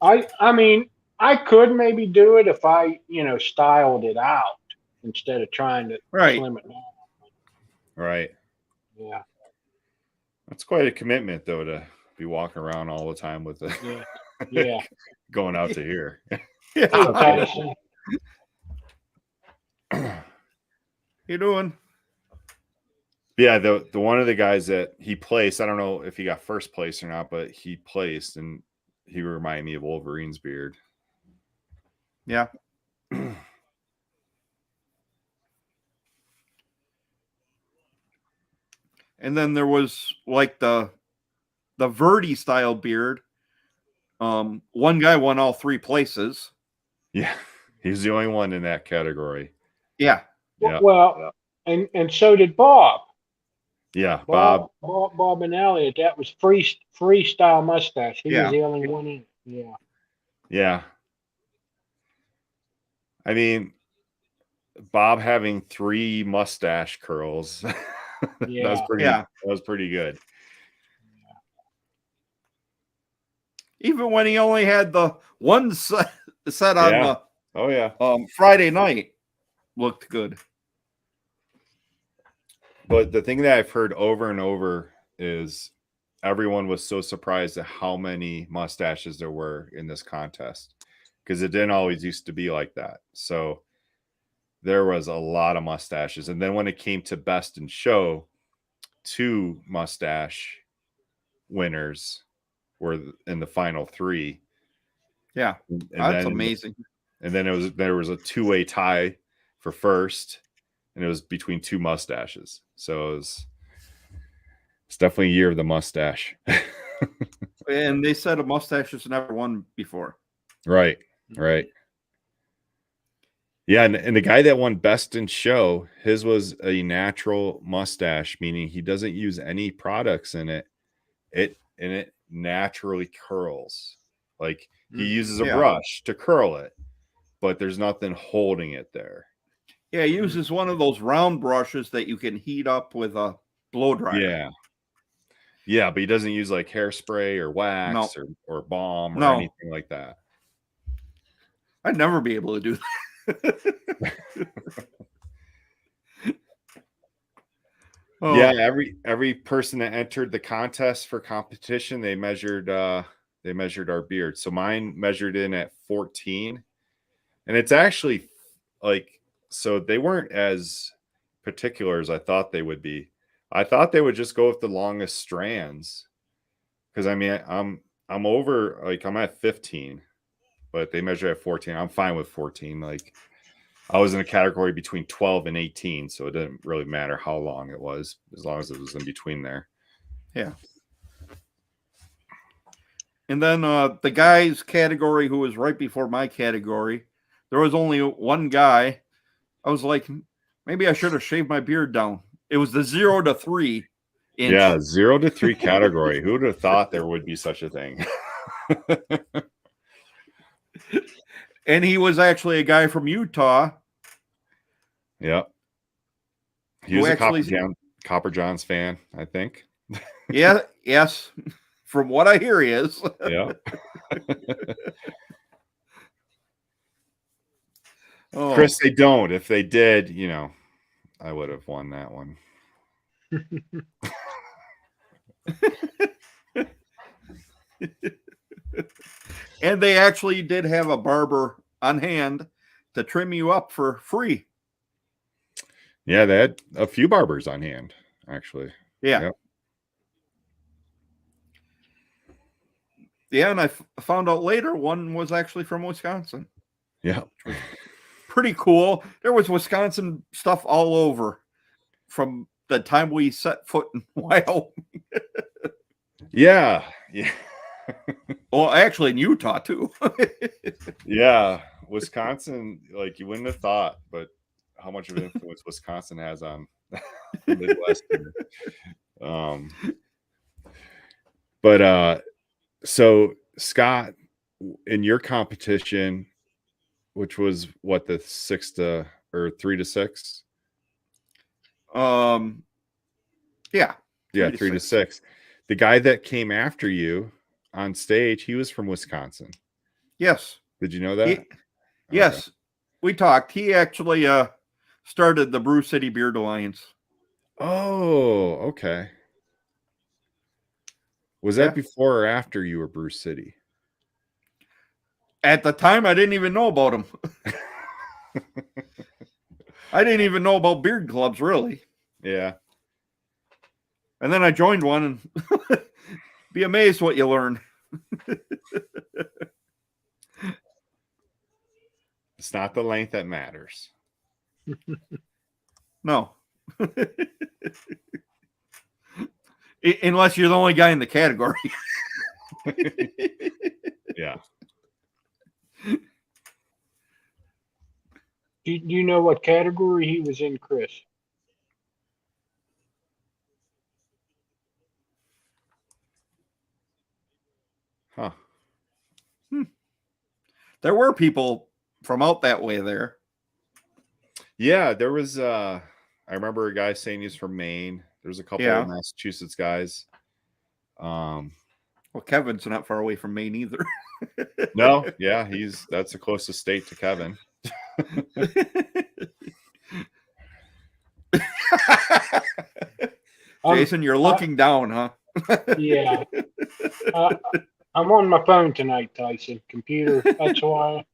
I mean, I could maybe do it if I, styled it out instead of trying to slim it down. Right. Yeah. That's quite a commitment, though, to be walking around all the time with the Yeah. going out to here. Hey, Tyson. You doing? Yeah, the one of the guys that he placed, I don't know if he got first place or not, but he placed, and he reminded me of Wolverine's beard. Yeah. And then there was like the Verdi style beard. One guy won all three places. Yeah, he's the only one in that category. Yeah. Yeah. Well, and so did Bob. Yeah, Bob and Elliot. That was freestyle mustache. He was Yeah. the only one in it. Yeah. Yeah. I mean, Bob having 3 mustache curls. Yeah. That was pretty good. Even when he only had the one set on Yeah. the Oh yeah. Friday night, looked good. But the thing that I've heard over and over is everyone was so surprised at how many mustaches there were in this contest, because it didn't always used to be like that. So there was a lot of mustaches. And then when it came to best in show, 2 mustache winners were in the final 3. Yeah. And That's then, amazing. And then there was a 2-way tie for first, and it was between 2 mustaches. So it's definitely a year of the mustache. And they said a mustache has never won before. Right. Yeah, and the guy that won best in show, his was a natural mustache, meaning he doesn't use any products in it. It naturally curls. Like he uses a brush to curl it, but there's nothing holding it there. Yeah, he uses one of those round brushes that you can heat up with a blow dryer. Yeah, but he doesn't use like hairspray or wax or balm or anything like that. I'd never be able to do that. Yeah, every person that entered the contest for competition, they measured our beard. So mine measured in at 14, and it's actually like, so they weren't as particular as I thought they would be. I thought they would just go with the longest strands, because I mean I'm over, like I'm at 15, but they measure at 14. I'm fine with 14. Like I was in a category between 12 and 18, so it didn't really matter how long it was, as long as it was in between there. Yeah. And then the guys category, who was right before my category, there was only one guy. I was like, maybe I should have shaved my beard down. It was the 0 to 3 inch. Yeah, 0 to 3 category. Who would have thought there would be such a thing? And he was actually a guy from Utah. Yep. He was a Copper John's fan, I think. Yeah, yes. From what I hear, he is. Yeah. Oh. Chris, they don't. If they did, I would have won that one. And they actually did have a barber on hand to trim you up for free. Yeah, they had a few barbers on hand, actually. Yeah. Yep. Yeah, and I found out later one was actually from Wisconsin. Yeah. Pretty cool. There was Wisconsin stuff all over from the time we set foot in Wyoming. Yeah. Yeah. Well, actually in Utah too. Yeah. Wisconsin, like you wouldn't have thought, but how much of an influence Wisconsin has on the Midwest. So Scott, in your competition, which was what, the 3 to 6? Yeah. 3 to 6. The guy that came after you on stage, he was from Wisconsin. Yes. Did you know that? Yes. We talked. He actually started the Brew City Beard Alliance. Oh, okay. Was that before or after you were Brew City? At the time, I didn't even know about him. I didn't even know about beard clubs, really. Yeah. And then I joined one, and be amazed what you learn. It's not the length that matters. No. Unless you're the only guy in the category. Yeah. Do you know what category he was in, Chris? Huh. There were people from out that way there. Yeah, there was I remember a guy saying he's from Maine. There's a couple of Massachusetts guys. Well, Kevin's not far away from Maine either. No, yeah, that's the closest state to Kevin. Jason, you're looking down, huh? Yeah. I'm on my phone tonight, Tyson. Computer. That's why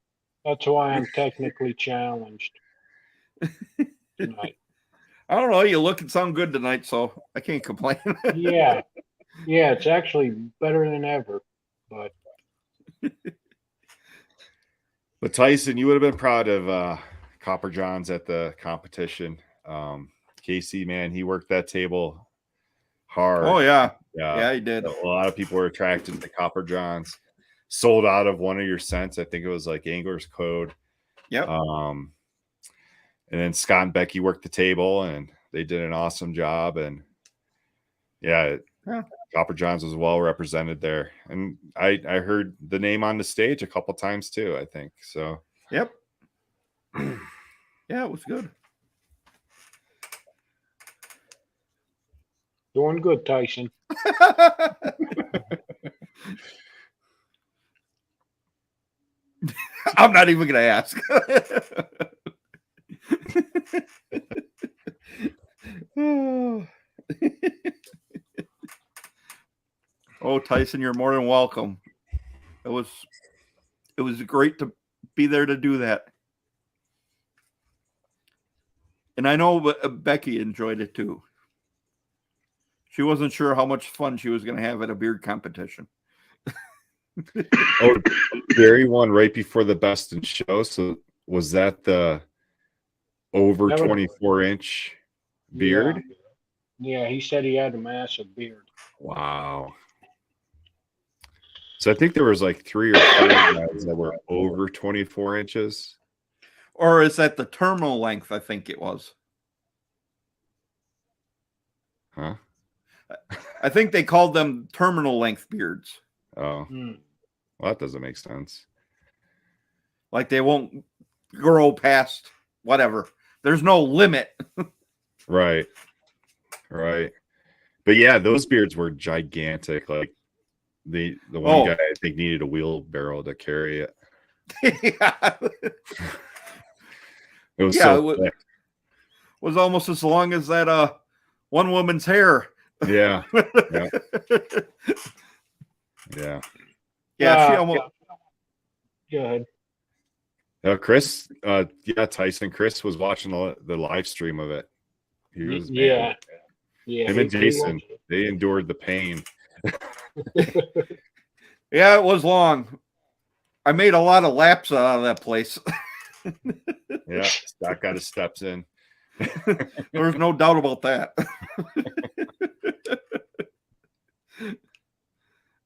I'm technically challenged tonight. I don't know. You look and sound good tonight, so I can't complain. Yeah. Yeah, it's actually better than ever. But Tyson, you would have been proud of Copper John's at the competition. Casey, man, he worked that table hard. Oh, yeah. Yeah, he did. A lot of people were attracted to Copper John's. Sold out of one of your scents. I think it was like Angler's Code. Yep. And then Scott and Becky worked the table, and they did an awesome job. And yeah. Copper John's was well represented there. And I heard the name on the stage a couple times too, I think. So yep. Yeah, it was good. Doing good, Tyson. I'm not even going to ask. Oh, Tyson, you're more than welcome. It was great to be there to do that. And I know Becky enjoyed it too. She wasn't sure how much fun she was going to have at a beard competition. Oh, Barry won right before the Best in Show. So was that the over That would- 24-inch beard. Yeah, he said he had a massive beard. Wow. So I think there was like 3 or 4 guys that were over 24 inches. Or is that the terminal length? I think it was. Huh? I think they called them terminal length beards. Oh, Hmm. well, that doesn't make sense. Like they won't grow past whatever. There's no limit. Right. Right. But yeah, those beards were gigantic. Like the one guy I think needed a wheelbarrow to carry it. Yeah. It was Yeah, so it thick. was almost as long as that one woman's hair. Yeah. Yeah. Yeah. Yeah, she almost Go ahead. Chris, Tyson. Chris was watching the live stream of it. He was Yeah. Him and Jason, they endured the pain. Yeah, it was long. I made a lot of laps out of that place. Yeah, Scott got his steps in. There's no doubt about that.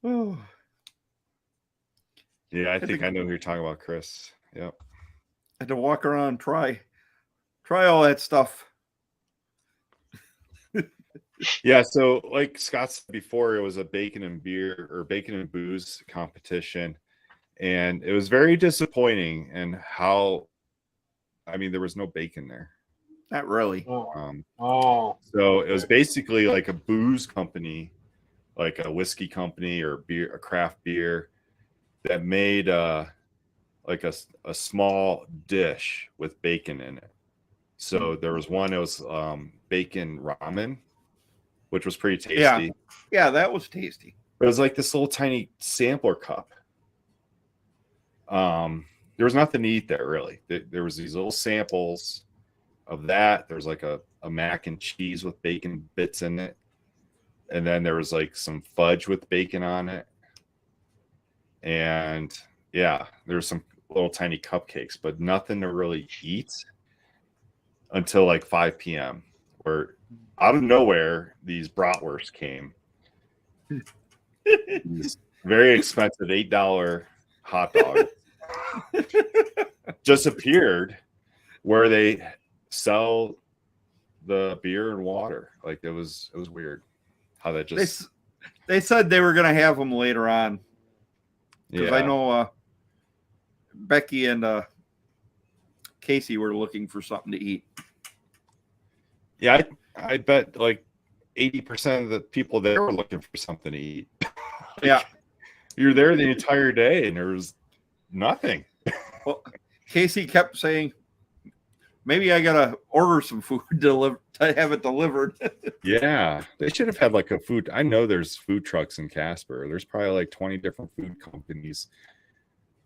Oh. Yeah, I think I know who you're talking about, Chris. Yep. I had to walk around, try all that stuff. Yeah, so like Scott said before, it was a bacon and beer or bacon and booze competition, and it was very disappointing. And how, I mean, there was no bacon there. Not really. So it was basically like a booze company, like a whiskey company or beer, a craft beer that made like a small dish with bacon in it. So there was one, it was bacon ramen, which was pretty tasty. Yeah, that was tasty. It was like this little tiny sampler cup. There was nothing to eat there really. There was these little samples of that. There was like a mac and cheese with bacon bits in it. And then there was like some fudge with bacon on it. And yeah, there was some little tiny cupcakes, but nothing to really eat until like 5 p.m. where out of nowhere, these bratwursts came. These very expensive $8 hot dogs just appeared where they sell the beer and water. Like it was weird how that just. They said they were going to have them later on. Because I know Becky and Casey were looking for something to eat. Yeah, I bet like 80% of the people there were looking for something to eat. Yeah. You're there the entire day and there was nothing. Well, Casey kept saying, maybe I got to order some food to have it delivered. Yeah. They should have had like a food. I know there's food trucks in Casper. There's probably like 20 different food companies.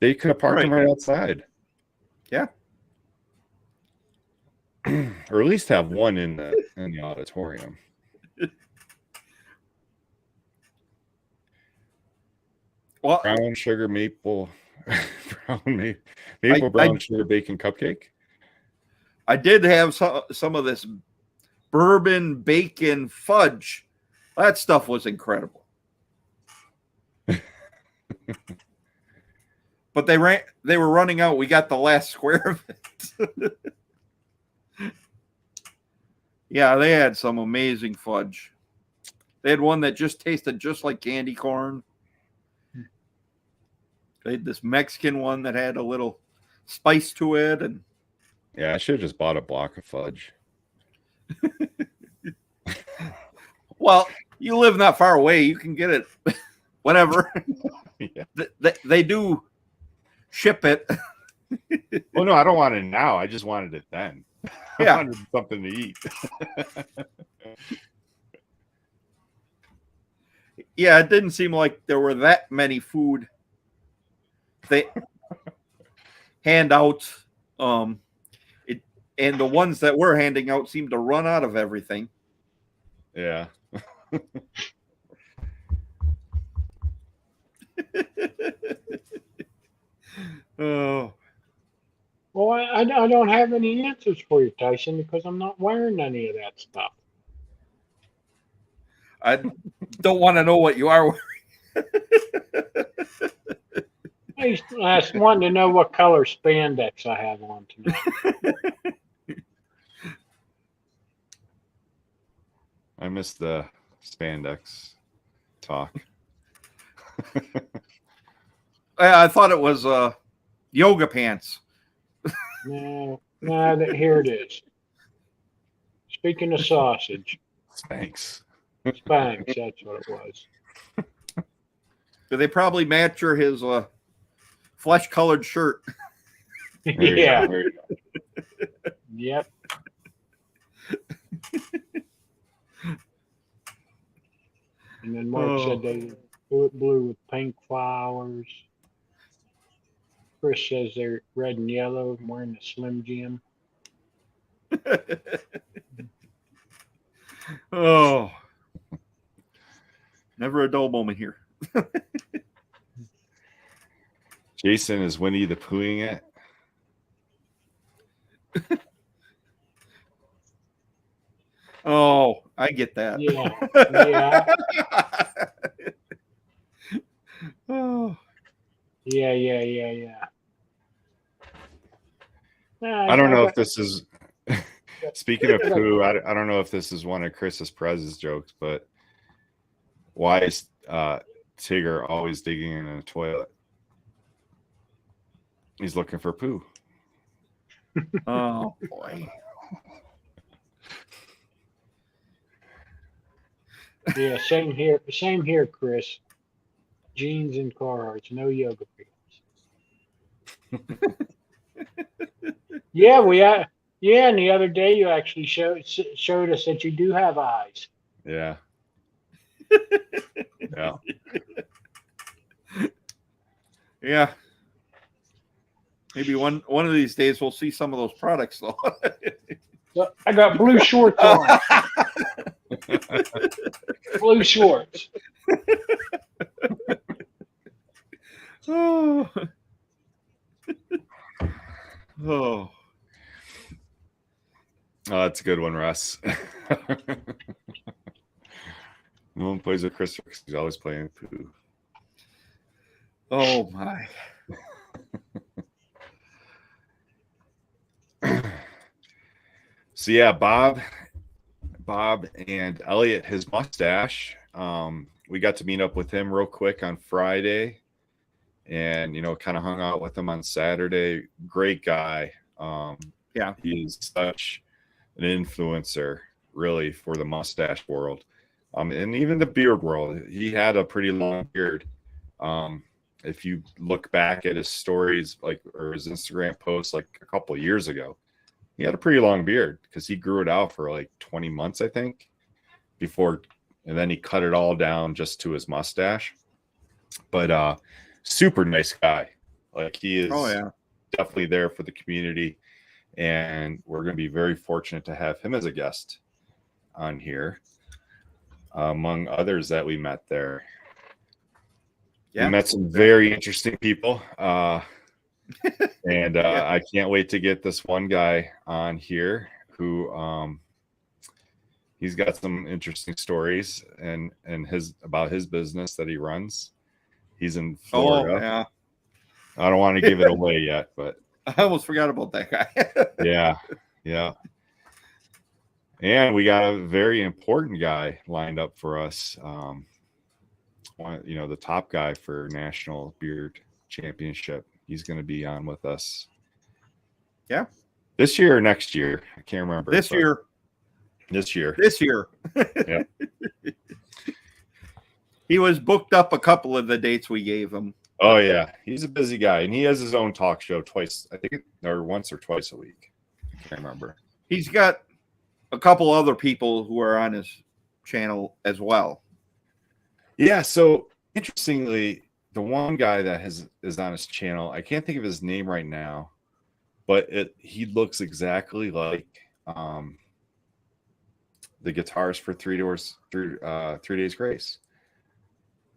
They could have parked them right outside. Yeah. Or at least have one in the auditorium. Well, brown sugar maple brown sugar bacon cupcake. I did have some of this bourbon bacon fudge. That stuff was incredible. But they were running out. We got the last square of it. Yeah, they had some amazing fudge. They had one that just tasted just like candy corn. They had this Mexican one that had a little spice to it, and yeah, I should have just bought a block of fudge. Well, you live not far away. You can get it whenever. Yeah. They do ship it. Well, no, I don't want it now. I just wanted it then. Yeah. I wanted something to eat. Yeah, it didn't seem like there were that many food handouts. And the ones that were handing out seemed to run out of everything. Yeah. Oh. Well, don't have any answers for you, Tyson, because I'm not wearing any of that stuff. I don't want to know what you are wearing. I just wanted to know what color spandex I have on tonight. I missed the spandex talk. I thought it was yoga pants. No, here it is. Speaking of sausage, Thanks. Spanx, that's what it was. They probably match his flesh-colored shirt. There you Yeah. go, there you go. Yep. And then Mark said they do it blue with pink flowers. Chris says they're red and yellow. I'm wearing the Slim Jim. Oh, never a dull moment here. Jason is Winnie the Poohing it. Oh, I get that. Yeah. Yeah. Oh. Yeah. I don't know if this is speaking of poo. I don't know if this is one of Chris's Prez's jokes, but why is Tigger always digging in a toilet? He's looking for poo. Oh boy. Yeah, same here, Chris. Jeans and Carhartts, no yoga pants. Yeah, and the other day you actually showed us that you do have eyes. Yeah. Yeah. Yeah. Maybe one of these days we'll see some of those products though. So I got blue shorts on. Blue shorts. Oh. Oh. Oh, that's a good one, Russ. No one plays with Chris. He's always playing poo. Oh my. So yeah, Bob and Elliot, his mustache. We got to meet up with him real quick on Friday, and kind of hung out with him on Saturday. Great guy. Yeah, he is such an influencer, really, for the mustache world, and even the beard world. He had a pretty long beard. If you look back at his stories, or his Instagram posts, a couple of years ago, he had a pretty long beard because he grew it out for 20 months, I think, and then he cut it all down just to his mustache. But super nice guy. He is definitely there for the community, and we're going to be very fortunate to have him as a guest on here, among others that we met there. We met some very interesting people. And I can't wait to get this one guy on here who he's got some interesting stories and about his business that he runs. He's in Florida. Oh, yeah. I don't want to give it away yet, but I almost forgot about that guy. Yeah. And we got a very important guy lined up for us. The top guy for National Beard Championship. He's going to be on with us. Yeah. This year or next year? I can't remember. This year. Yeah. He was booked up a couple of the dates we gave him. Oh yeah, he's a busy guy, and he has his own talk show twice, I think, or once or twice a week. I can't remember. He's He's got a couple other people who are on his channel as well. Yeah. So interestingly, the one guy that is on his channel, I can't think of his name right now, but he looks exactly like the guitarist for 3 Days Grace.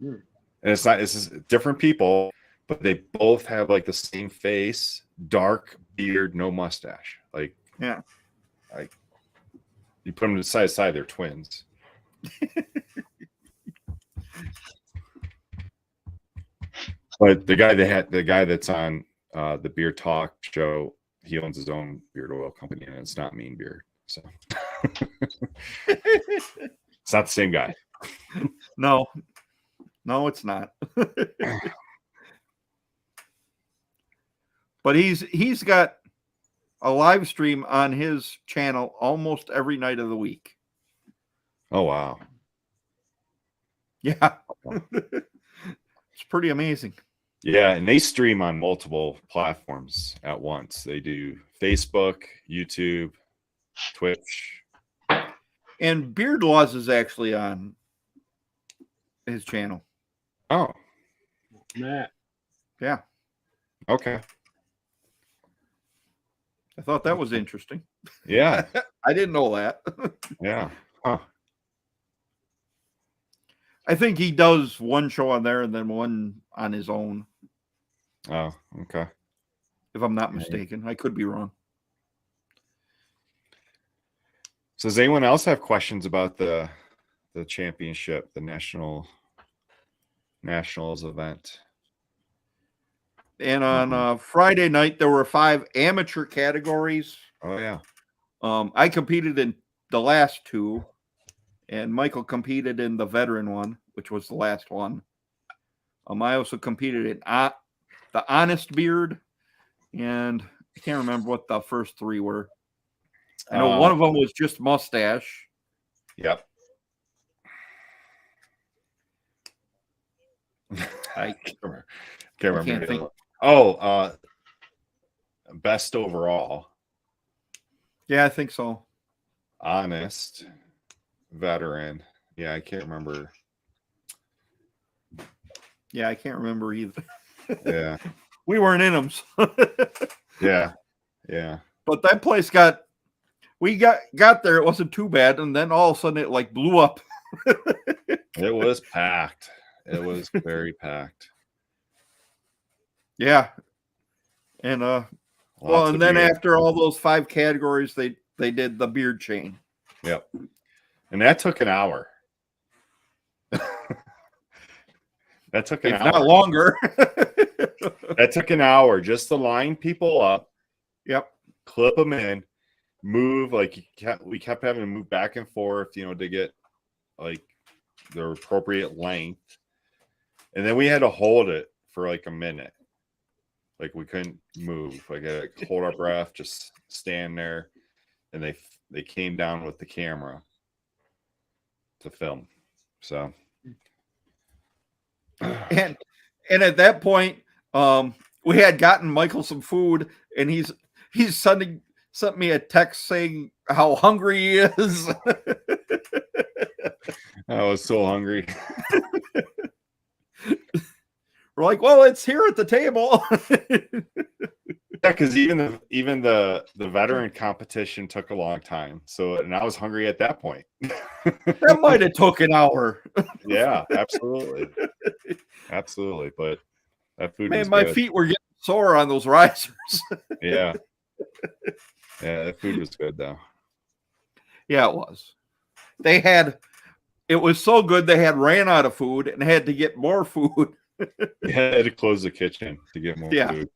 And it's just different people, but they both have the same face, dark beard, no mustache. Like, Yeah. You put them side to side, they're twins. But the guy that's on the Beer Talk show, he owns his own beard oil company, and it's not Mean Beard. So it's not the same guy. No, it's not. But he's got a live stream on his channel almost every night of the week. Oh wow. Yeah. It's pretty amazing. Yeah, and they stream on multiple platforms at once. They do Facebook, YouTube, Twitch. And Beard Laws is actually on his channel. Oh, Matt. Yeah. okay. I thought that was interesting. Yeah. I didn't know that. Yeah. Huh. I think he does one show on there and then one on his own, Oh, okay. if I'm not mistaken. I could be wrong. So does anyone else have questions about the championship, the nationals event? And on Friday night, there were 5 amateur categories. Oh yeah. I competed in the last 2, and Michael competed in the veteran one, which was the last one. I also competed in the honest beard, and I can't remember what the first 3 were. I know one of them was just mustache. Yep. I can't remember. can't think. Best overall, Yeah, I think so. honest, veteran. Yeah, I can't remember. Yeah, I can't remember either. Yeah. We weren't in them. Yeah. Yeah. But that place we got there, it wasn't too bad, and then all of a sudden it like blew up. It was packed. It was very packed. Yeah. And Lots and of then beer. after all those 5 categories, they did the beard chain. Yep. And that took an hour. That took an If hour. not longer. That took an hour just to line people up. Yep. Clip them in, move. Like we kept having to move back and forth, to get like the appropriate length. And then we had to hold it for like a minute. Like we couldn't move. Like I had to hold our breath, just stand there. And they came down with the camera to film. So And at that point, we had gotten Michael some food, and he's sent me a text saying how hungry he is. I was so hungry. We're like, well, it's here at the table. Yeah, because even the veteran competition took a long time. So, and I was hungry at that point. That might have took an hour. Yeah, absolutely. Absolutely. But that food was My good. feet were getting sore on those risers. Yeah. Yeah, that food was good though. Yeah, it was. It was so good they had ran out of food and had to get more food. You had to close the kitchen to get more food.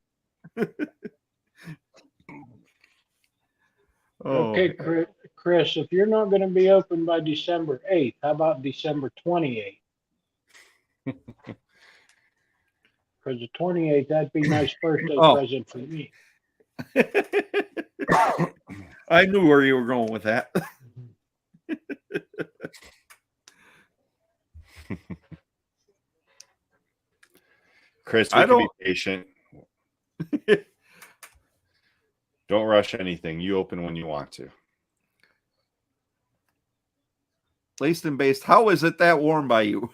Okay, Chris, if you're not going to be open by December 8th, how about December 28th? Because the 28th, that'd be a nice birthday present for me. I knew where you were going with that. Chris, we can be patient. Don't rush anything. You open when you want to. Laced and based. How is it that warm by you?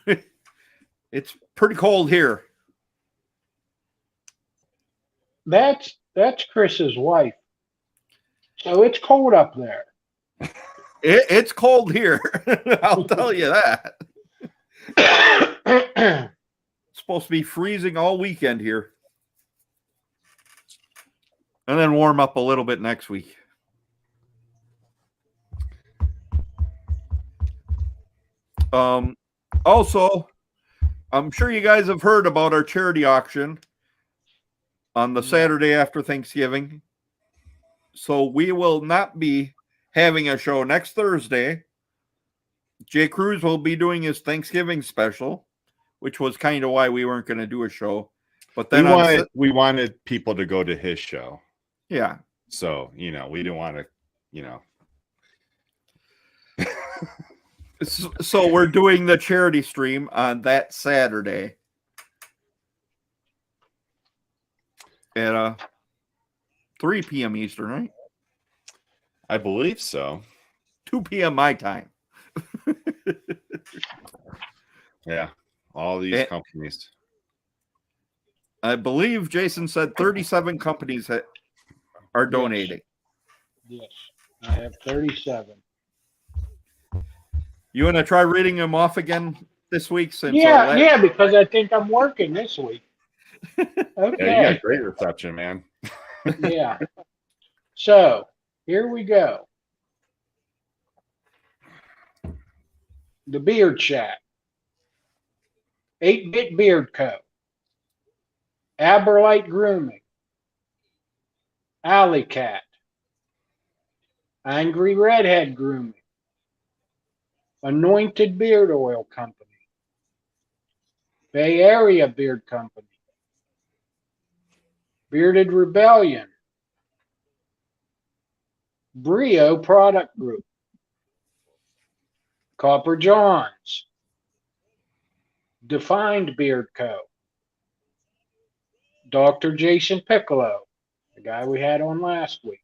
It's pretty cold here. That's Chris's wife. So it's cold up there. It's cold here. I'll tell you that. It's supposed to be freezing all weekend here. And then warm up a little bit next week. Also, I'm sure you guys have heard about our charity auction on the Saturday after Thanksgiving. So we will not be having a show next Thursday. Jay Cruz will be doing his Thanksgiving special, which was kind of why we weren't going to do a show. But then we wanted people to go to his show. Yeah. So, we didn't want to, So we're doing the charity stream on that Saturday at 3 p.m. Eastern, right? I believe so. 2 p.m. my time. Yeah, all these companies. I believe Jason said 37 companies are donating. Yes, I have 37. You want to try reading them off again this week? Since yeah, because I think I'm working this week. Okay. Yeah, you got great reception, man. Yeah. So here we go. The Beard Shack, 8-Bit Beard Co., Aberlite Grooming, Alley Cat, Angry Redhead Grooming, Anointed Beard Oil Company, Bay Area Beard Company, Bearded Rebellion, Brio Product Group, Copper Johns, Defined Beard Co., Dr. Jason Piccolo, the guy we had on last week,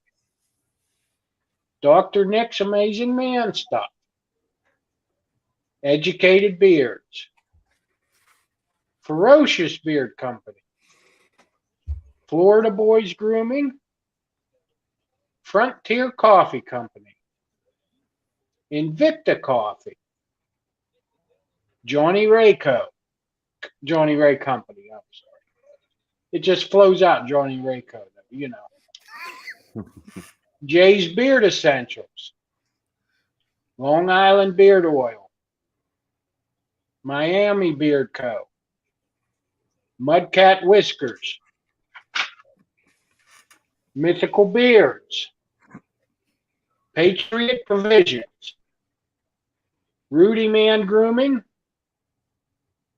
Dr. Nick's Amazing Man Stuff, Educated Beards, Ferocious Beard Company, Florida Boys Grooming, Frontier Coffee Company, Invicta Coffee, Johnny Ray Company, I'm sorry. It just flows out, Johnny Ray Co., Jay's Beard Essentials, Long Island Beard Oil, Miami Beard Co., Mudcat Whiskers, Mythical Beards, Patriot Provisions, Rudy Man Grooming,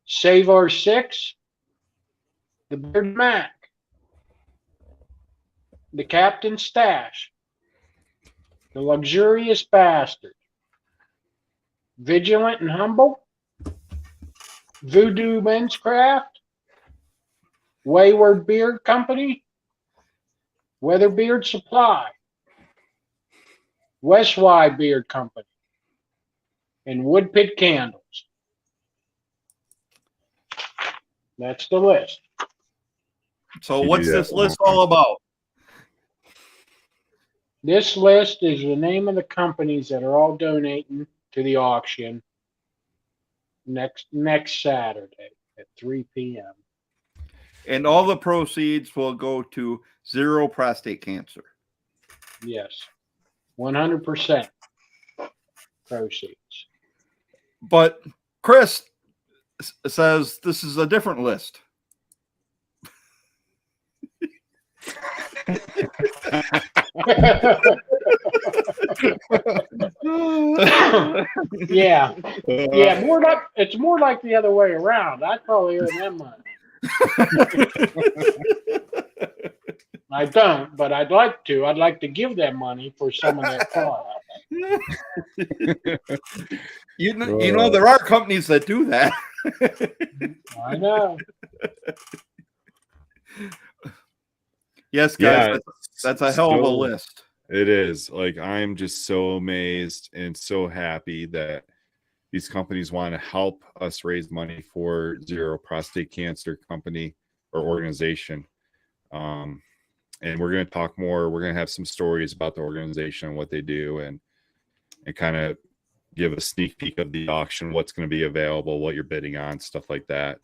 Save Our Six, The Beard Mac, The Captain Stash, The Luxurious Bastard, Vigilant and Humble, Voodoo Men's Craft, Wayward Beard Company, Weatherbeard Supply, West Y Beard Company, and Woodpit Candles. That's the list. So what's this list all about? This list is the name of the companies that are all donating to the auction next Saturday at 3 p.m. And all the proceeds will go to Zero Prostate Cancer. Yes, 100% proceeds. But Chris says this is a different list. Yeah, it's more like the other way around. I'd probably earn them money. I don't, but I'd like to. I'd like to give them money for some of their product. You know, there are companies that do that. I know. Yes, guys, that's a hell of a list. It is. Like, I'm just so amazed and so happy that these companies want to help us raise money for Zero Prostate Cancer Company or organization. And we're going to talk more. We're going to have some stories about the organization and what they do, and kind of give a sneak peek of the auction, what's going to be available, what you're bidding on, stuff like that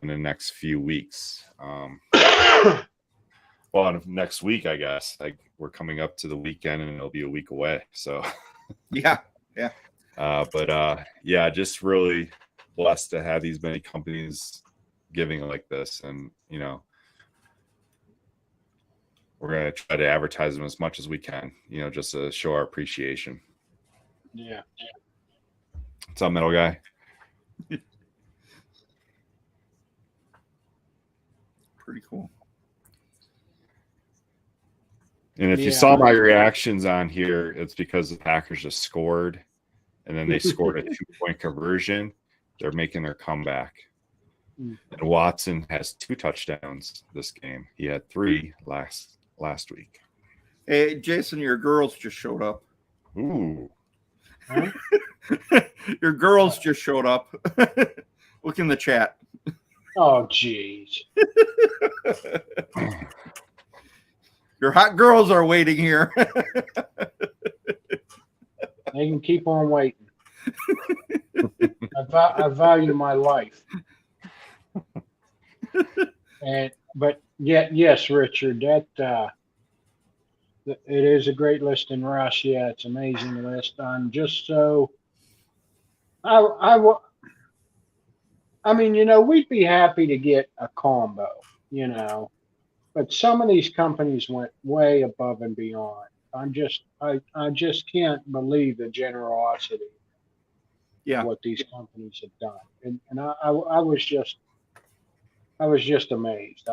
in the next few weeks. Well, next week, I guess. Like we're coming up to the weekend, and it'll be a week away. So, Yeah. yeah, just really blessed to have these many companies giving like this, and we're gonna try to advertise them as much as we can. Just to show our appreciation. Yeah. What's up, metal guy? Pretty cool. And if you Yeah. saw my reactions on here, it's because the Packers just scored, and then they scored a 2-point conversion. They're making their comeback. And Watson has 2 touchdowns this game. He had 3 last week. Hey, Jason, your girls just showed up. Ooh. Huh? Your girls just showed up. Look in the chat. Oh, jeez. Your hot girls are waiting here. They can keep on waiting. I value my life. But yes, Richard, that it is a great list in Rush. Yeah, it's an amazing list. I'm just so I mean, we'd be happy to get a combo, but some of these companies went way above and beyond. I just can't believe the generosity Yeah. of what these companies have done. And I was just amazed.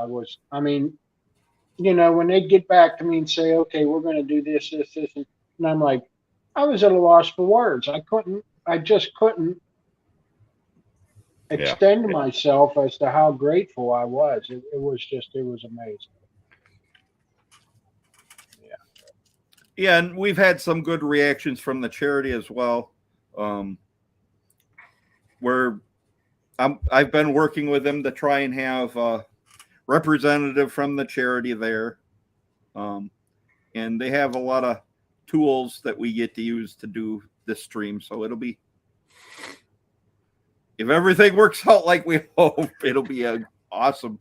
When they get back to me and say, okay, we're going to do this, and I'm like, I was at a loss for words. I just couldn't extend myself as to how grateful I was. It was amazing. Yeah, and we've had some good reactions from the charity as well. Where I've been working with them to try and have a representative from the charity there. And they have a lot of tools that we get to use to do this stream. So it'll be, if everything works out like we hope, it'll be an awesome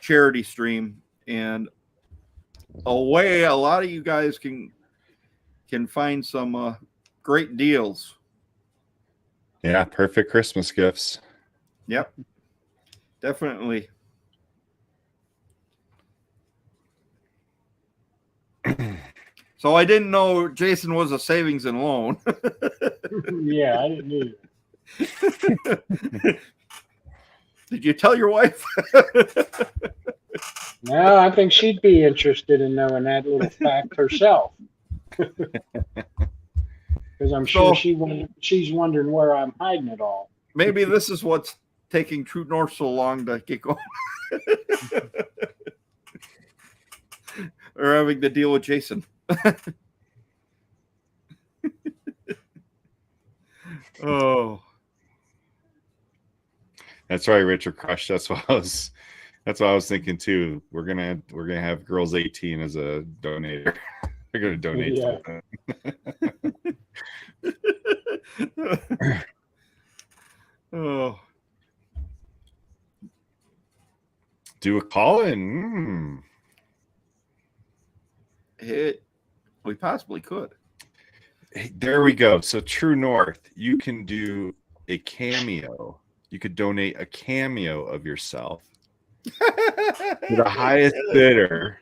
charity stream. And a way a lot of you guys can find some great deals. Yeah, perfect Christmas gifts. Yep, definitely. So I didn't know Jason was a savings and loan. Yeah, I didn't either. Did you tell your wife? No, I think she'd be interested in knowing that little fact herself. Because I'm sure she's wondering where I'm hiding it all. Maybe this is what's taking True North so long to get going. Or having to deal with Jason. Oh. That's right, Richard Crush. That's what I was thinking too. We're gonna have Girls 18 as a donator. They're gonna donate to it. Oh. Do a call in. We possibly could. Hey, there we go. So True North, you can do a cameo. You could donate a cameo of yourself. To the highest bidder,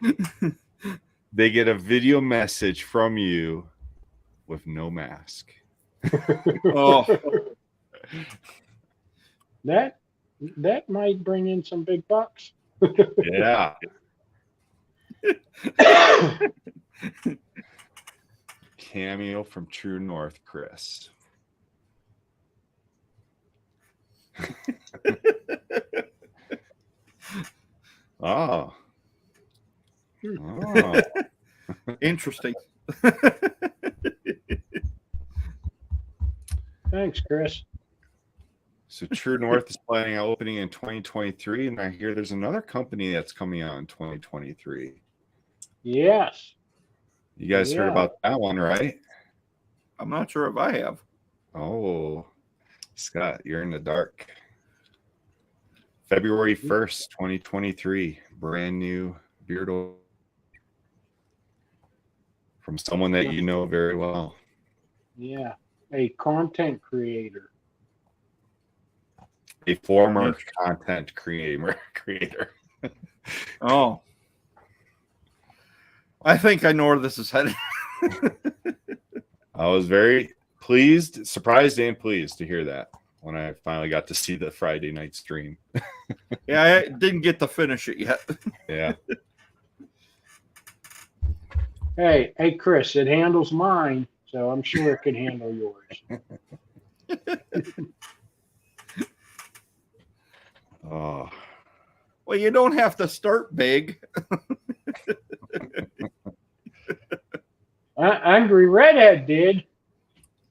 they get a video message from you with no mask. Oh. That might bring in some big bucks. Yeah. Cameo from True North, Chris. Oh. Interesting. Thanks, Chris. So True North is planning on opening in 2023, and I hear there's another company that's coming out in 2023. Yes. You guys heard about that one, right? I'm not sure if I have. Oh, Scott, you're in the dark. February 1st, 2023, brand new beard oil from someone that you know very well. Yeah, a content creator. A former content creator. Oh, I think I know where this is headed. I was very pleased, surprised and pleased to hear that when I finally got to see the Friday night stream. Yeah, I didn't get to finish it yet. Yeah. Hey, Chris, it handles mine, so I'm sure it can handle yours. Oh. Well, you don't have to start big. Angry Redhead did.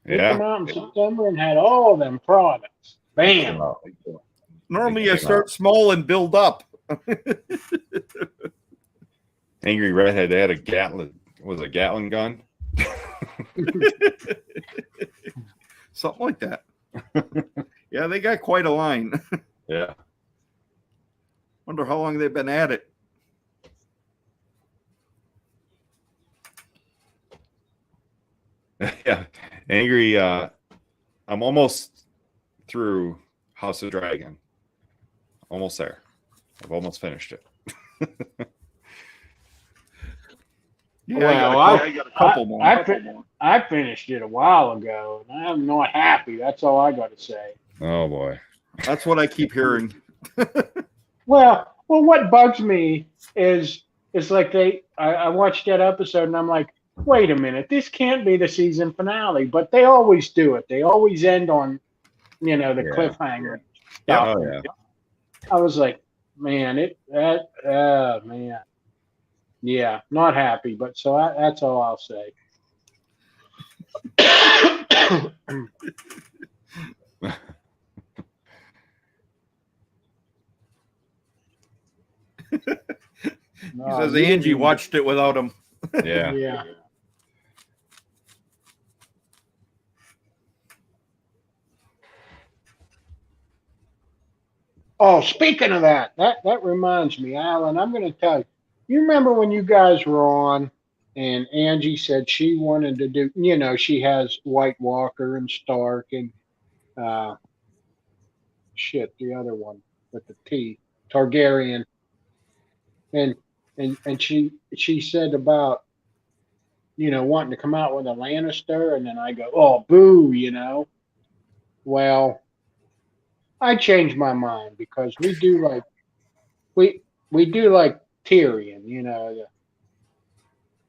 They Yeah. come out in September and had all them products. Bam. Normally you start small and build up. Angry Redhead, they had a Gatling gun? Something like that. Yeah, they got quite a line. Yeah. Wonder how long they've been at it. Yeah. Angry, I'm almost through House of Dragon. Almost there. I've almost finished it. Yeah, Well, I got a couple more. I finished it a while ago, and I'm not happy. That's all I got to say. Oh boy. That's what I keep hearing. Well, what bugs me is like I watched that episode and I'm like, wait a minute, this can't be the season finale, but they always do it. They always end on, the cliffhanger. Yeah. Oh yeah. I was like, man, man. Yeah, not happy, but that's all I'll say. He says Angie watched it without him. Yeah. Yeah. Oh, speaking of that reminds me, Alan, I'm going to tell you. You remember when you guys were on and Angie said she wanted to do, she has White Walker and Stark and the other one with the T, Targaryen. And she said about, wanting to come out with a Lannister, and then I go, oh, boo, Well, I changed my mind because we do like Tyrion,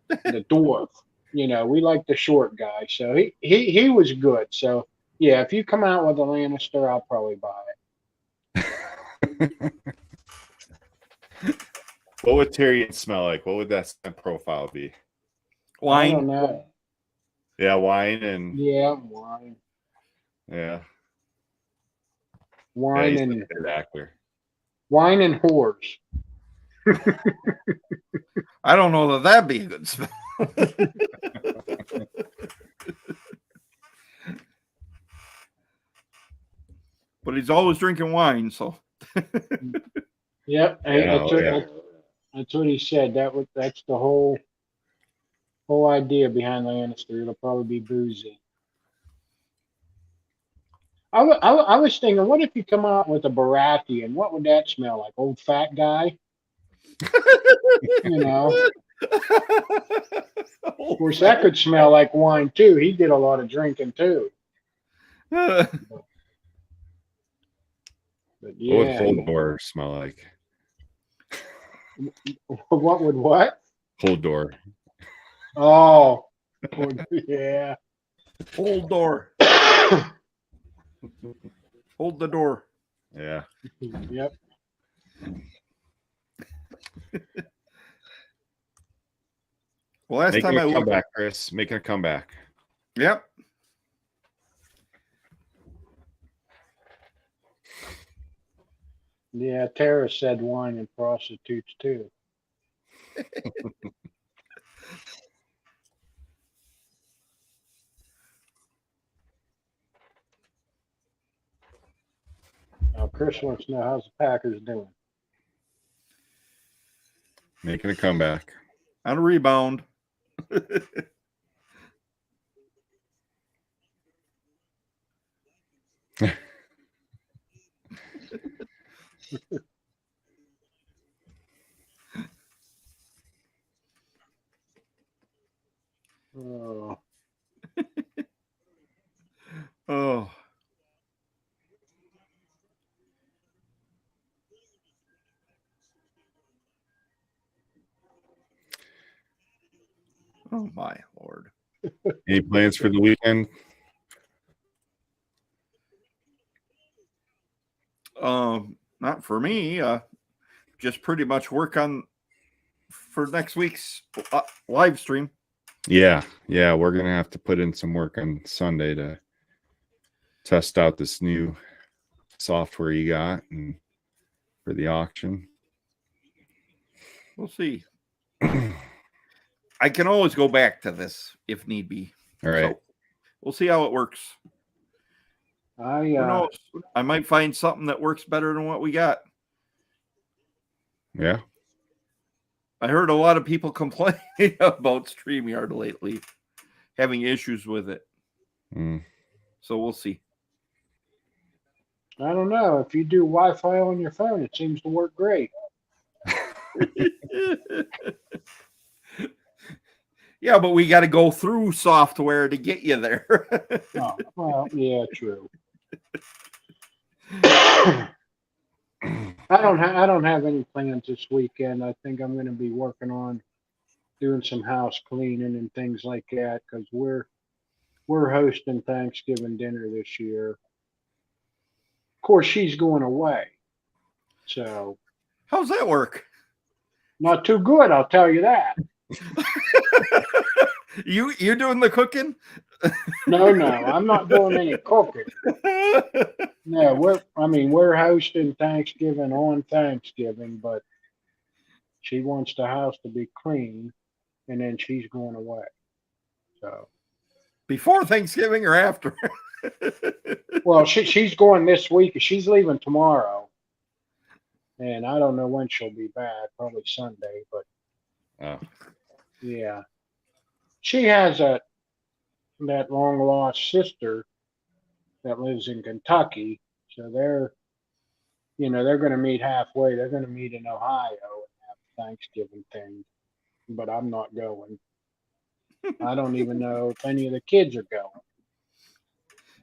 the dwarf. We like the short guy, so he was good. So yeah, if you come out with a Lannister, I'll probably buy it. What would Tyrion smell like? What would that scent profile be? I Wine. don't know. Yeah, wine and Wine. yeah. Wine he's and a good actor. wine and whores. I don't know that'd be a good smell. But he's always drinking wine, so. Yep, that's what he said. That's the whole idea behind Lannister. It'll probably be boozy. I was thinking, what if you come out with a Baratheon? What would that smell like? Old fat guy? Of course, that could smell like wine too. He did a lot of drinking too. But yeah. What would Holdor smell like? What would what? Holdor. Oh, yeah. Hold door. Hold the door. Yeah. Yep. Well, last Making time I a looked. comeback, Chris. Making a comeback. Yep. Yeah, Tara said wine and prostitutes too. Now, Chris wants to know how's the Packers doing. Making a comeback. On a rebound. Oh, Oh. Oh my Lord. Any plans for the weekend? Not for me. Just pretty much work on for next week's live stream. Yeah, we're gonna have to put in some work on Sunday to test out this new software you got and for the auction. We'll see. I can always go back to this if need be. All right. So we'll see how it works. Who knows? I might find something that works better than what we got. Yeah. I heard a lot of people complaining about StreamYard lately, having issues with it. So we'll see. I don't know. If you do Wi-Fi on your phone, it seems to work great. Yeah, but we got to go through software to get you there. Oh, well, yeah, true. I don't have any plans this weekend. I think I'm going to be working on doing some house cleaning and things like that because we're hosting Thanksgiving dinner this year. Of course, she's going away, so how's that work? Not too good, I'll tell you that. You're doing the cooking? No, I'm not doing any cooking. No, we're hosting Thanksgiving on Thanksgiving, but she wants the house to be clean, and then she's going away. So before Thanksgiving or after? Well, she's going this week. She's leaving tomorrow, and I don't know when she'll be back. Probably Sunday, but yeah, she has that long lost sister that lives in Kentucky. So they're going to meet halfway. They're going to meet in Ohio and have Thanksgiving thing, but I'm not going. I don't even know if any of the kids are going.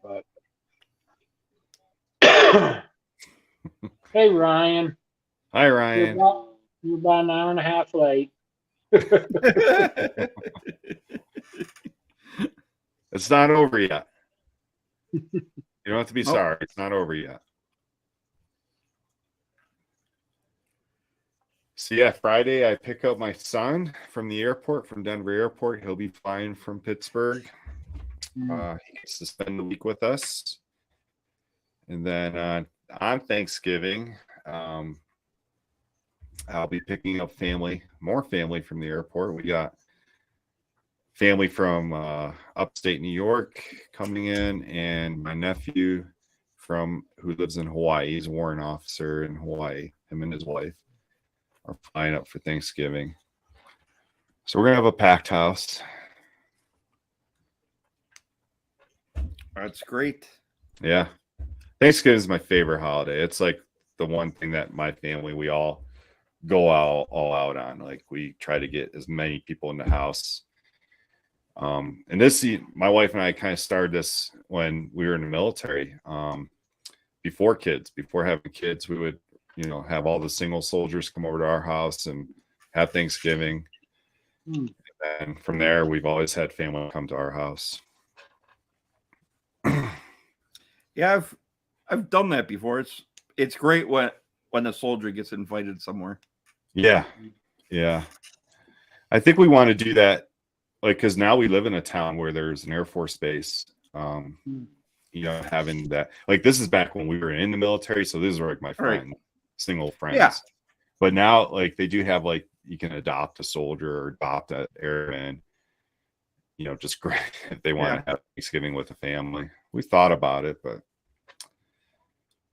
But hey, Ryan. Hi, Ryan. You're about an hour and a half late. It's not over yet. You don't have to be sorry. It's not over yet. So yeah, Friday I pick up my son from the airport, from Denver Airport. He'll be flying from Pittsburgh. He gets to spend the week with us. And then on Thanksgiving, I'll be picking up more family from the airport. We got family from upstate New York coming in, and my nephew who lives in Hawaii. He's a warrant officer in Hawaii. Him and his wife are flying up for Thanksgiving. So we're gonna have a packed house. That's great. Yeah. Thanksgiving is my favorite holiday. It's like the one thing that my family, we all go all out on. Like we try to get as many people in the house. And my wife and I kind of started this when we were in the military. Before having kids, we would, have all the single soldiers come over to our house and have Thanksgiving. And from there, we've always had family come to our house. Yeah, I've done that before. It's great when a soldier gets invited somewhere. Yeah. I think we want to do that, like, because now we live in a town where there's an Air Force base. Having that, like, this is back when we were in the military, so this is like my friend, single friends. Yeah. But now, like, they do have, like, you can adopt a soldier or adopt an airman. Just great if they want to have Thanksgiving with a family. We thought about it, but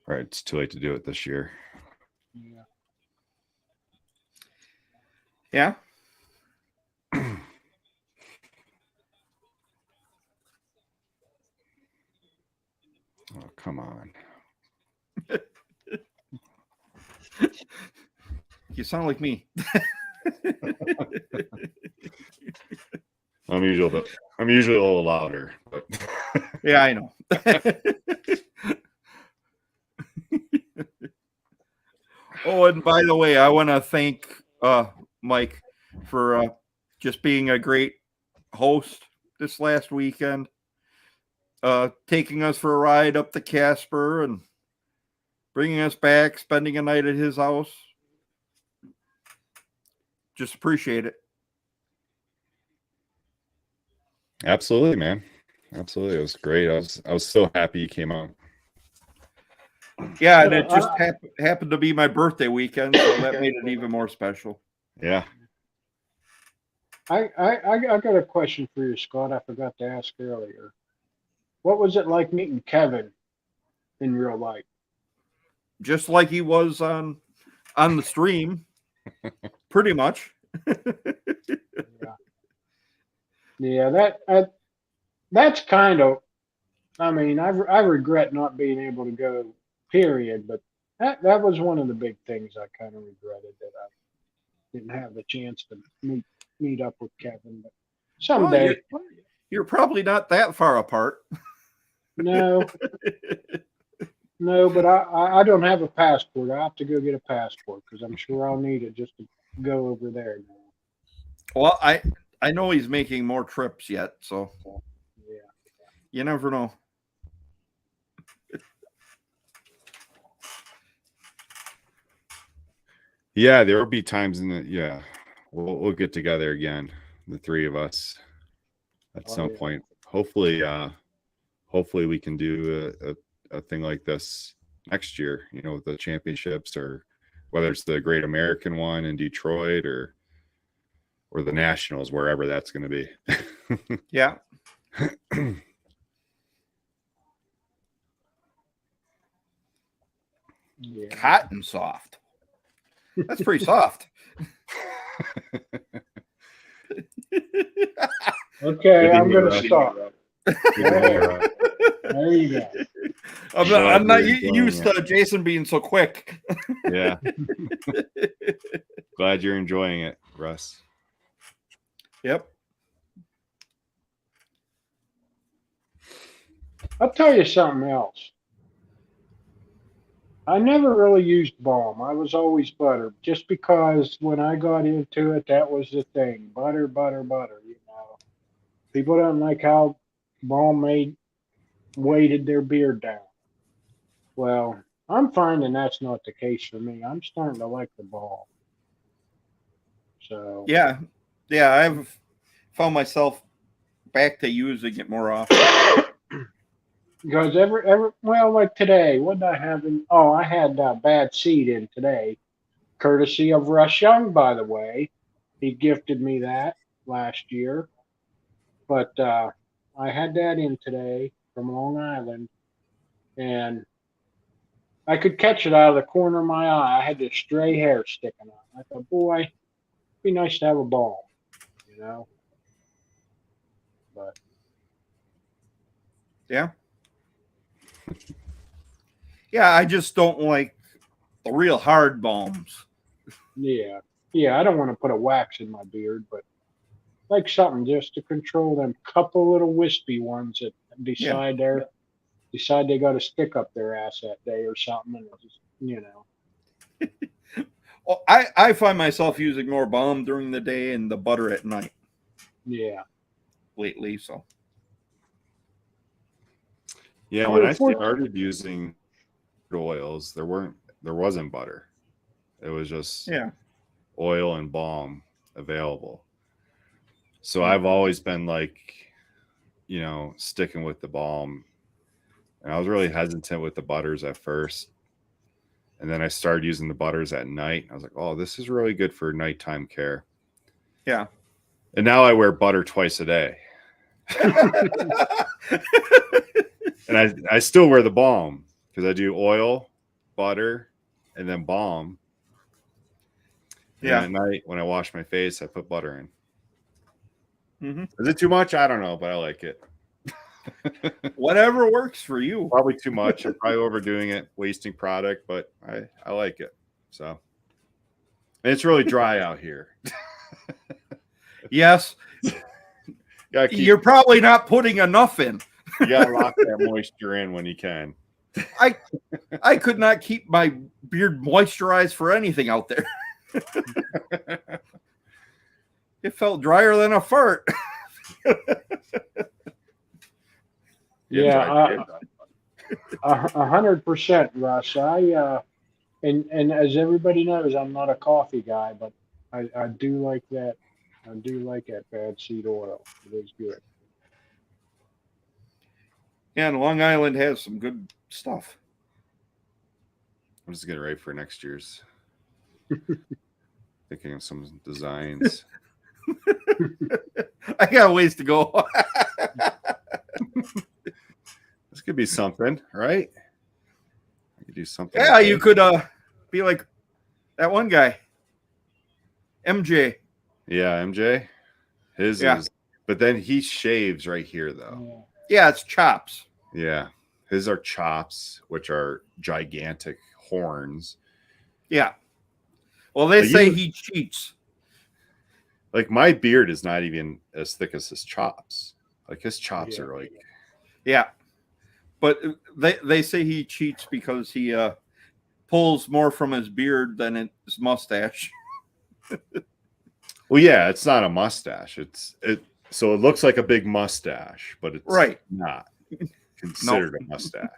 it's too late to do it this year. Yeah. Yeah. Oh, come on. You sound like me. I'm usually a little louder, but Yeah, I know. Oh, and by the way, I want to thank Mike for just being a great host this last weekend, taking us for a ride up to Casper and bringing us back, spending a night at his house. Just appreciate it. absolutely, man. Absolutely. It was great. I was so happy you came out. Yeah, and it just happened to be my birthday weekend, so that made it even more special. Yeah. I got a question for you, Scott. I forgot to ask earlier. What was it like meeting Kevin in real life? Just like he was on the stream, pretty much. Yeah, that's kind of. I mean, I regret not being able to go. Period. But that was one of the big things I kind of regretted, that I didn't have the chance to meet up with Kevin. But someday. Well, you're probably not that far apart. No. No, but I don't have a passport. I have to go get a passport because I'm sure I'll need it just to go over there now. Well, I know he's making more trips yet, so Yeah. you never know. Yeah, there will be times we'll get together again, the three of us at some point. Hopefully we can do a thing like this next year, with the championships, or whether it's the Great American one in Detroit or the Nationals, wherever that's going to be. Yeah. Yeah. Hot and soft. That's pretty soft. Okay, I'm going to stop. There you go. I'm not used to Jason being so quick. Yeah. Glad you're enjoying it, Russ. Yep. I'll tell you something else. I never really used balm. I was always butter, just because when I got into it, that was the thing. Butter, butter, butter, People don't like how balm weighted their beard down. Well, I'm finding that's not the case for me. I'm starting to like the balm. So yeah, I've found myself back to using it more often. Because like today, what did I have in? Oh, I had bad seed in today, courtesy of Russ Young, by the way. He gifted me that last year. But I had that in today from Long Island, and I could catch it out of the corner of my eye. I had this stray hair sticking out. I thought, boy, it'd be nice to have a balm, But yeah. Yeah, I just don't like the real hard balms. yeah, I don't want to put a wax in my beard, but like something just to control them couple little wispy ones that decide they got to stick up their ass that day or something, and just Well, I find myself using more balm during the day and the butter at night. Yeah. Lately, so. Yeah, when I started using oils, there wasn't butter. It was just oil and balm available. So I've always been like, sticking with the balm. And I was really hesitant with the butters at first. And then I started using the butters at night. I was like, oh, this is really good for nighttime care. Yeah. And now I wear butter twice a day. And I still wear the balm because I do oil, butter, and then balm. And Yeah. at night, when I wash my face, I put butter in. Mm-hmm. Is it too much? I don't know, but I like it. Whatever works for you. Probably too much. I'm probably overdoing it, wasting product, but I like it. So, and it's really dry out here. Yes. You're probably not putting enough in. You gotta lock that moisture in when you can. I could not keep my beard moisturized for anything out there. It felt drier than a fart. Yeah, 100%, Russ. And as everybody knows, I'm not a coffee guy, but I do like that. I do like that bad seed oil. It is good. Yeah, and Long Island has some good stuff. I'm just getting ready for next year's. Thinking of some designs. I got a ways to go. This could be something, right? I could do something. Yeah, you could be like that one guy, MJ. Yeah, MJ. His Yeah. is, but then he shaves right here, though. Yeah, it's chops. Yeah, his are chops, which are gigantic horns. Yeah. Well, they But say he cheats. Like my beard is not even as thick as his chops. Like his chops are like. Yeah. But they say he cheats because he pulls more from his beard than his mustache. Well, yeah, it's not a mustache. So it looks like a big mustache, but it's right. not considered a mustache.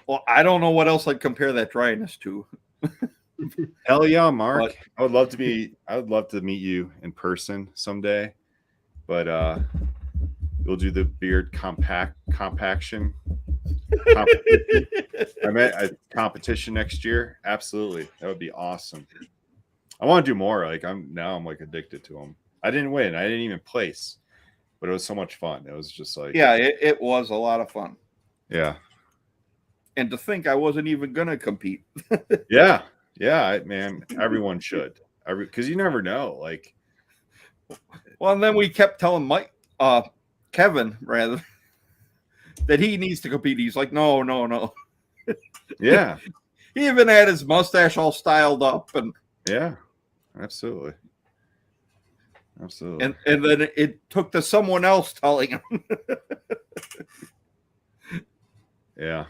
Well, I don't know what else I'd compare that dryness to. Hell yeah, Mark. I would love to meet you in person someday. But we'll do the beard compaction. I met a competition next year. Absolutely. That would be awesome. I want to do more. Like I'm like addicted to them. I didn't win. I didn't even place, but it was so much fun. It was just like, yeah, it was a lot of fun. Yeah. And to think I wasn't even going to compete. Yeah. Yeah, man. Everyone should. Because you never know. Like, well, and then we kept telling Kevin rather, that he needs to compete. He's like, no. Yeah. He even had his mustache all styled up, and yeah, absolutely. And then it took to someone else telling him. Yeah.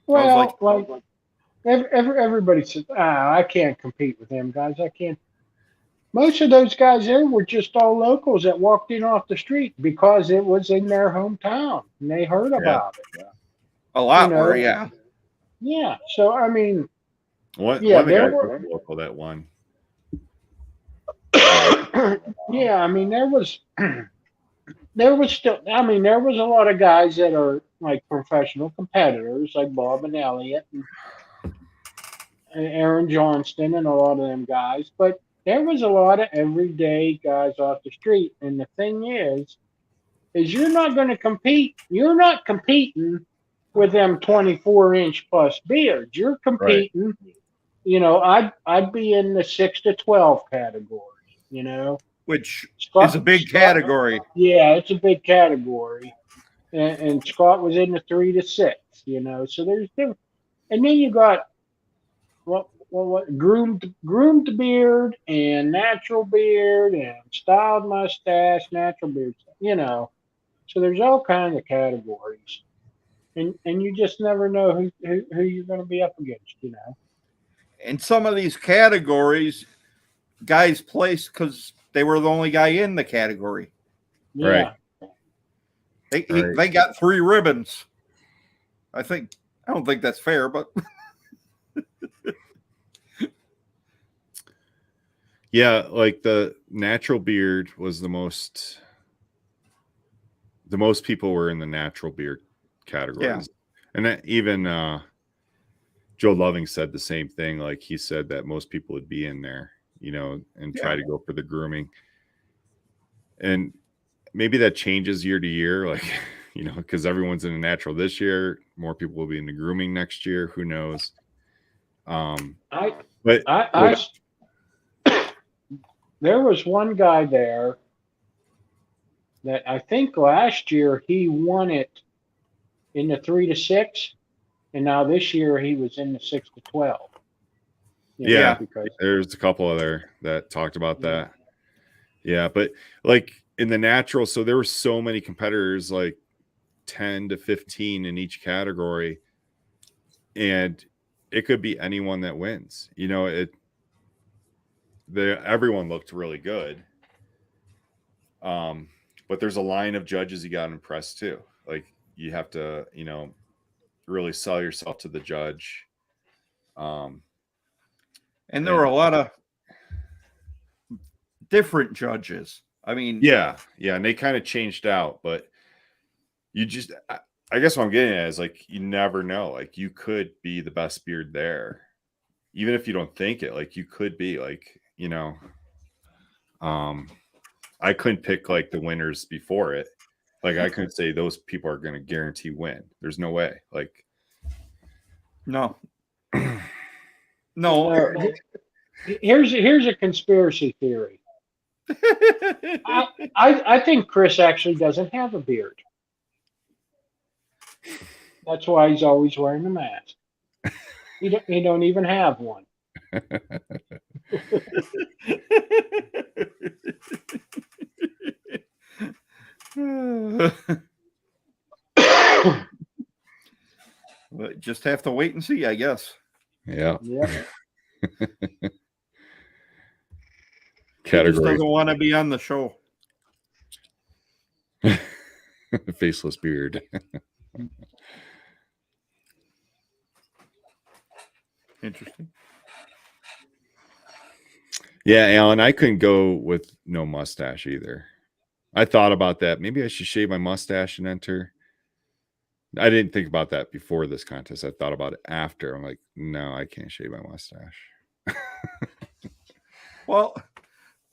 Well, like everybody says, I can't compete with them guys. I can't. Most of those guys there were just all locals that walked in off the street because it was in their hometown and they heard about it. A lot were, yeah. Yeah. So I mean, one of the guys was local that won. Yeah, I mean there was still, I mean, there was a lot of guys that are like professional competitors, like Bob and Elliot and Aaron Johnston and a lot of them guys, but there was a lot of everyday guys off the street. And the thing is you're not going to compete. You're not competing with them 24-inch plus beards. You're competing, you know, I'd be in the 6 to 12 category, you know. Which is a big category. Yeah, it's a big category. And Scott was in the 3 to 6, you know. So there's different. And then you got what groomed beard and natural beard and styled mustache, natural beard, you know. So there's all kinds of categories. And you just never know who you're going to be up against, you know. In some of these categories, guys placed because they were the only guy in the category. Yeah. Right. They got 3 ribbons. I don't think that's fair, but yeah, like the natural beard was the most people were in the natural beard categories. Yeah. And that even Joe Loving said the same thing. Like he said that most people would be in there, you know, and try to go for the grooming. And maybe that changes year to year, like, you know, because everyone's in a natural this year. More people will be in the grooming next year. Who knows? But there was one guy there that I think last year he won it in the 3 to 6, and now this year he was in the 6 to 12. Yeah, because there's a couple other that talked about that. Yeah, but like in the natural, so there were so many competitors, like 10 to 15 in each category, and it could be anyone that wins. You know, everyone looked really good. But there's a line of judges you got to impress too. Like you have to, you know, really sell yourself to the judge. And there were a lot of different judges. I mean, yeah, and they kind of changed out, but you just, I guess what I'm getting at is like you never know. Like you could be the best beard there, even if you don't think it. Like you could be, like, you know. I couldn't pick like the winners before it. Like I couldn't say those people are going to guarantee win. There's no way. Like no. Here's a conspiracy theory. I think Chris actually doesn't have a beard. That's why he's always wearing a mask. He don't even have one. Just have to wait and see, I guess. Yeah. He just doesn't want to be on the show. Faceless beard. Interesting. Yeah, Alan, I couldn't go with no mustache either. I thought about that. Maybe I should shave my mustache and enter. I didn't think about that before this contest. I thought about it after. I'm like, no, I can't shave my mustache. Well,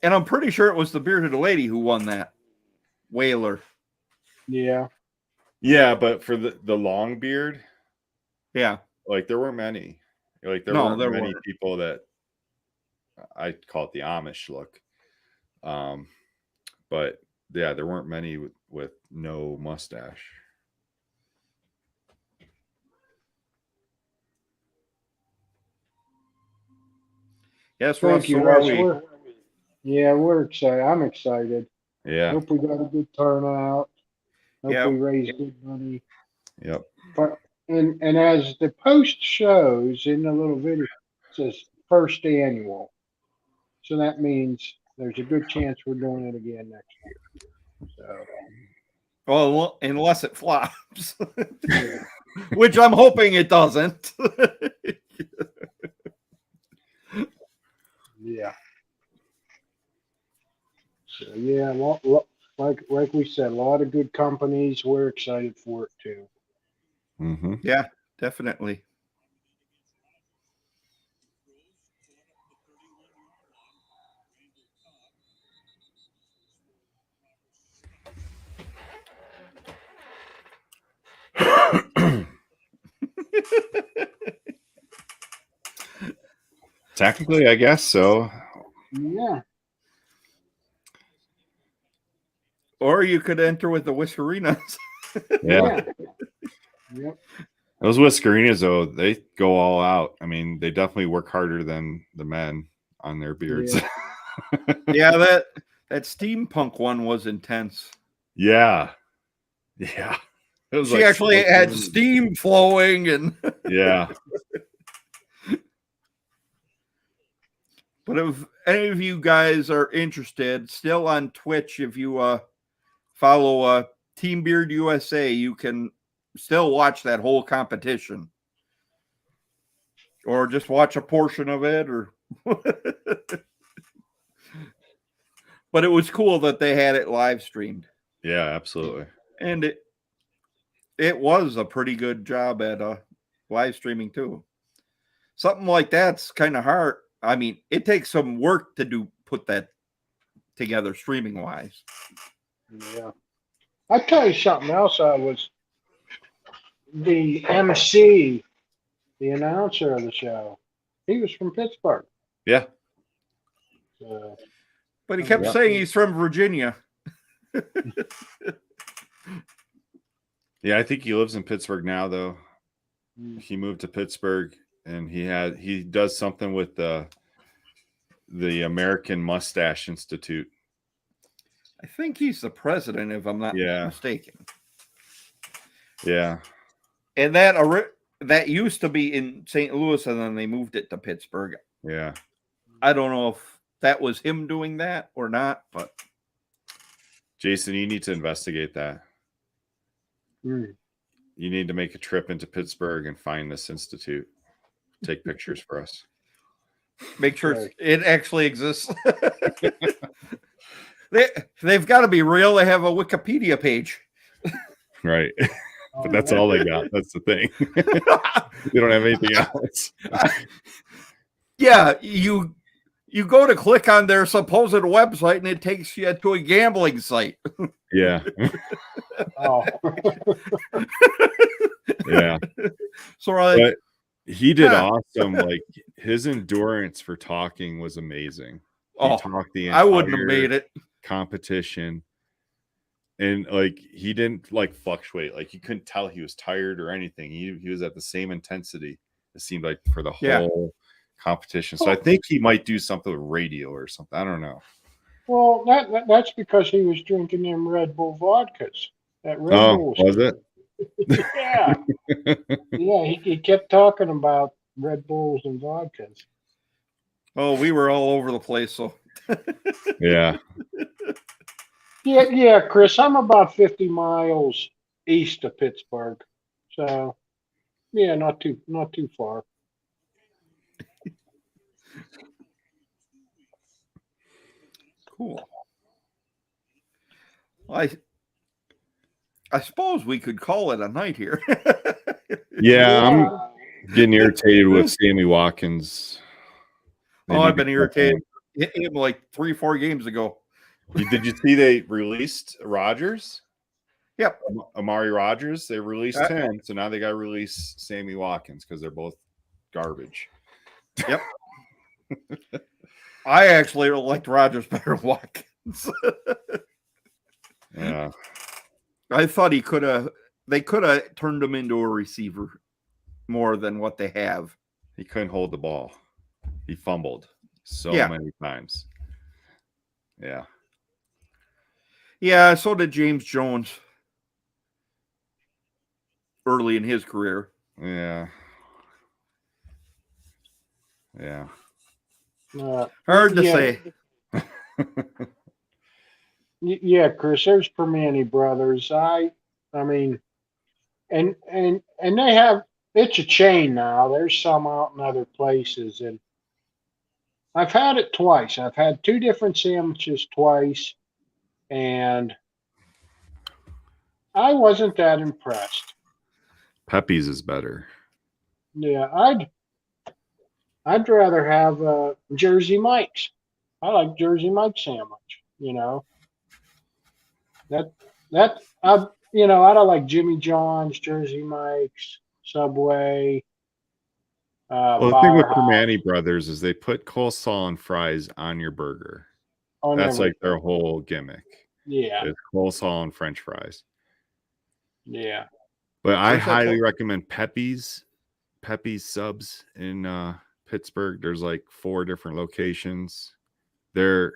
and I'm pretty sure it was the bearded lady who won that. Whaler. Yeah. Yeah, but for the long beard, yeah, like there weren't many. Like there weren't people that I call it the Amish look. But yeah, there weren't many with no mustache. Yes, thank you, Russ. We're excited. I'm excited. Yeah. Hope we got a good turnout. Hope we raised good money. Yep. And as the post shows in the little video, it says first annual. So that means there's a good chance we're doing it again next year. So, well, unless it flops, which I'm hoping it doesn't. Yeah. So yeah, well, like we said, a lot of good companies. We're excited for it too. Mm-hmm. Yeah, definitely. Technically, I guess so. Yeah. Or you could enter with the Whiskerinas. Yeah. Yep. Those Whiskerinas, though, they go all out. I mean, they definitely work harder than the men on their beards. Yeah, that steampunk one was intense. Yeah. Yeah. It was actually had steam flowing and yeah. But if any of you guys are interested, still on Twitch, if you follow Team Beard USA, you can still watch that whole competition. Or just watch a portion of it. Or But it was cool that they had it live streamed. Yeah, absolutely. And it was a pretty good job at live streaming too. Something like that's kind of hard. I mean, it takes some work to put that together streaming wise. Yeah. I tell you something else. I was the MC, the announcer of the show. He was from Pittsburgh. Yeah. So, But he kept Yeah. saying he's from Virginia. Yeah, I think he lives in Pittsburgh now, though. Mm. He moved to Pittsburgh, and he does something with the American Moustache Institute. I think he's the president, if I'm not mistaken. Yeah. And that used to be in St. Louis, and then they moved it to Pittsburgh. Yeah. I don't know if that was him doing that or not, but Jason, you need to investigate that. mm. You need to make a trip into Pittsburgh and find this institute. Take pictures for us. make sure Right. it actually exists. They've got to be real. They have a Wikipedia page. Right. Oh, But that's yeah. all they got. That's the thing. They don't have anything else. Yeah, you go to click on their supposed website, and it takes you to a gambling site. Yeah. Oh. Yeah. So like, But he did Huh. awesome. Like his endurance for talking was amazing. He oh, talked the I wouldn't have entire made it. competition. And like he didn't like fluctuate. Like you couldn't tell he was tired or anything. He was at the same intensity, it seemed like, for the Yeah. whole competition. So I think he might do something with radio or something. I don't know. Well, that's because he was drinking them Red Bull vodkas. That Red Bull Was it? Yeah. Yeah, he kept talking about Red Bulls and vodkas. Oh, we were all over the place. So Yeah. Yeah, Chris, I'm about 50 miles east of Pittsburgh. So, yeah, not too far. cool. I suppose we could call it a night here. Yeah, I'm getting irritated with Sammy Watkins. They Oh, need I've to been cut irritated. him. Hit him like 3-4 games ago. Did you see they released Rogers? Yep. Amari Rogers. They released Uh, him, so now they got to release Sammy Watkins because they're both garbage. Yep. I actually liked Rogers better than Watkins. Yeah. I thought they could have turned him into a receiver more than what they have. He couldn't hold the ball. He fumbled so Yeah. many times. Yeah. Yeah, so did James Jones early in his career. Yeah. Yeah. Hard to Yeah. say. Yeah, Chris, there's Permane brothers. I mean, and they have, it's a chain now. There's some out in other places, and I've had it twice. I've had 2 different sandwiches twice, and I wasn't that impressed. Pepe's is better. Yeah, I'd rather have Jersey Mike's. I like Jersey Mike's sandwich. You know, I don't like Jimmy John's, Jersey Mike's, Subway. Well, the thing with Firehouse. Permane Brothers is they put coleslaw and fries on your burger. Oh, That's never- like their whole gimmick. Yeah, It's coleslaw and French fries. yeah. But I Where's that highly from? recommend Pepe's subs in Pittsburgh. There's like 4 different locations. They've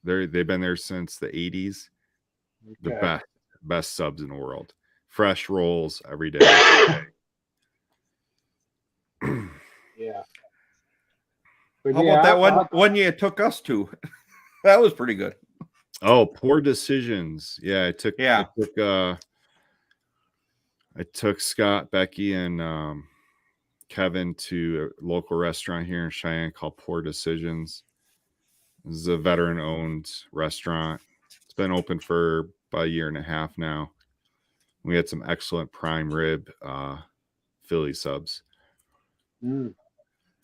been there since the 80s. The Okay. best subs in the world. Fresh rolls every day. Yeah. But How yeah, about that one you took us to? That was pretty good. Oh, Poor Decisions. Yeah, I took Scott, Becky, and Kevin to a local restaurant here in Cheyenne called Poor Decisions. This is a veteran-owned restaurant. It's been open for about a year and a half now. We had some excellent prime rib Philly subs. Mm.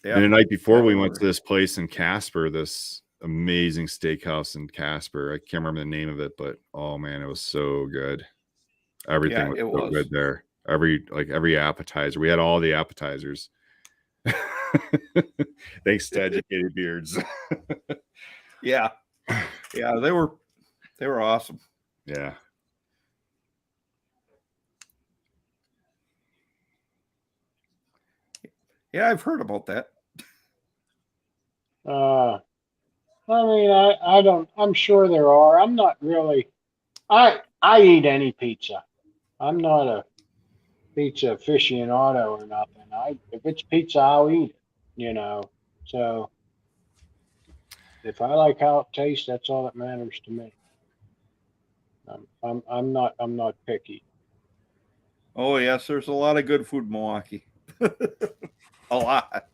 Yeah. And the night before, I we remember. went to this place in Casper, this amazing steakhouse in Casper. I can't remember the name of it, but oh man, it was so good. Everything was it so was good there. Every appetizer. We had all the appetizers. Thanks to Educated Beards. Yeah, they were awesome. Yeah. Yeah, I've heard about that. I mean, I don't. I'm sure there are. I'm not really. I eat any pizza. I'm not a pizza aficionado or nothing. If it's pizza, I'll eat it. You know. So if I like how it tastes, that's all that matters to me. I'm not picky. Oh yes, there's a lot of good food in Milwaukee. A lot.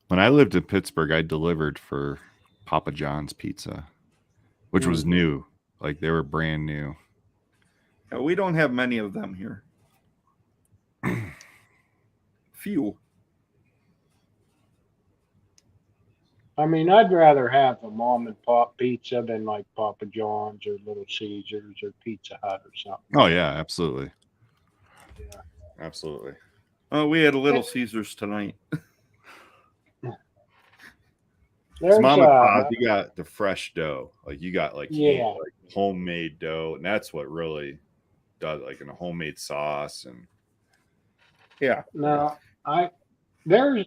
When I lived in Pittsburgh, I delivered for Papa John's Pizza, which was new. Like they were brand new. Yeah, we don't have many of them here. Few. I mean, I'd rather have a mom and pop pizza than like Papa John's or Little Caesars or Pizza Hut or something. Oh yeah, absolutely. Yeah. Absolutely. Oh, we had Little Caesars tonight. There's Mom and Pop, you got the fresh dough. Like you got like homemade dough, and that's what really does, like in a homemade sauce. And yeah. Now there's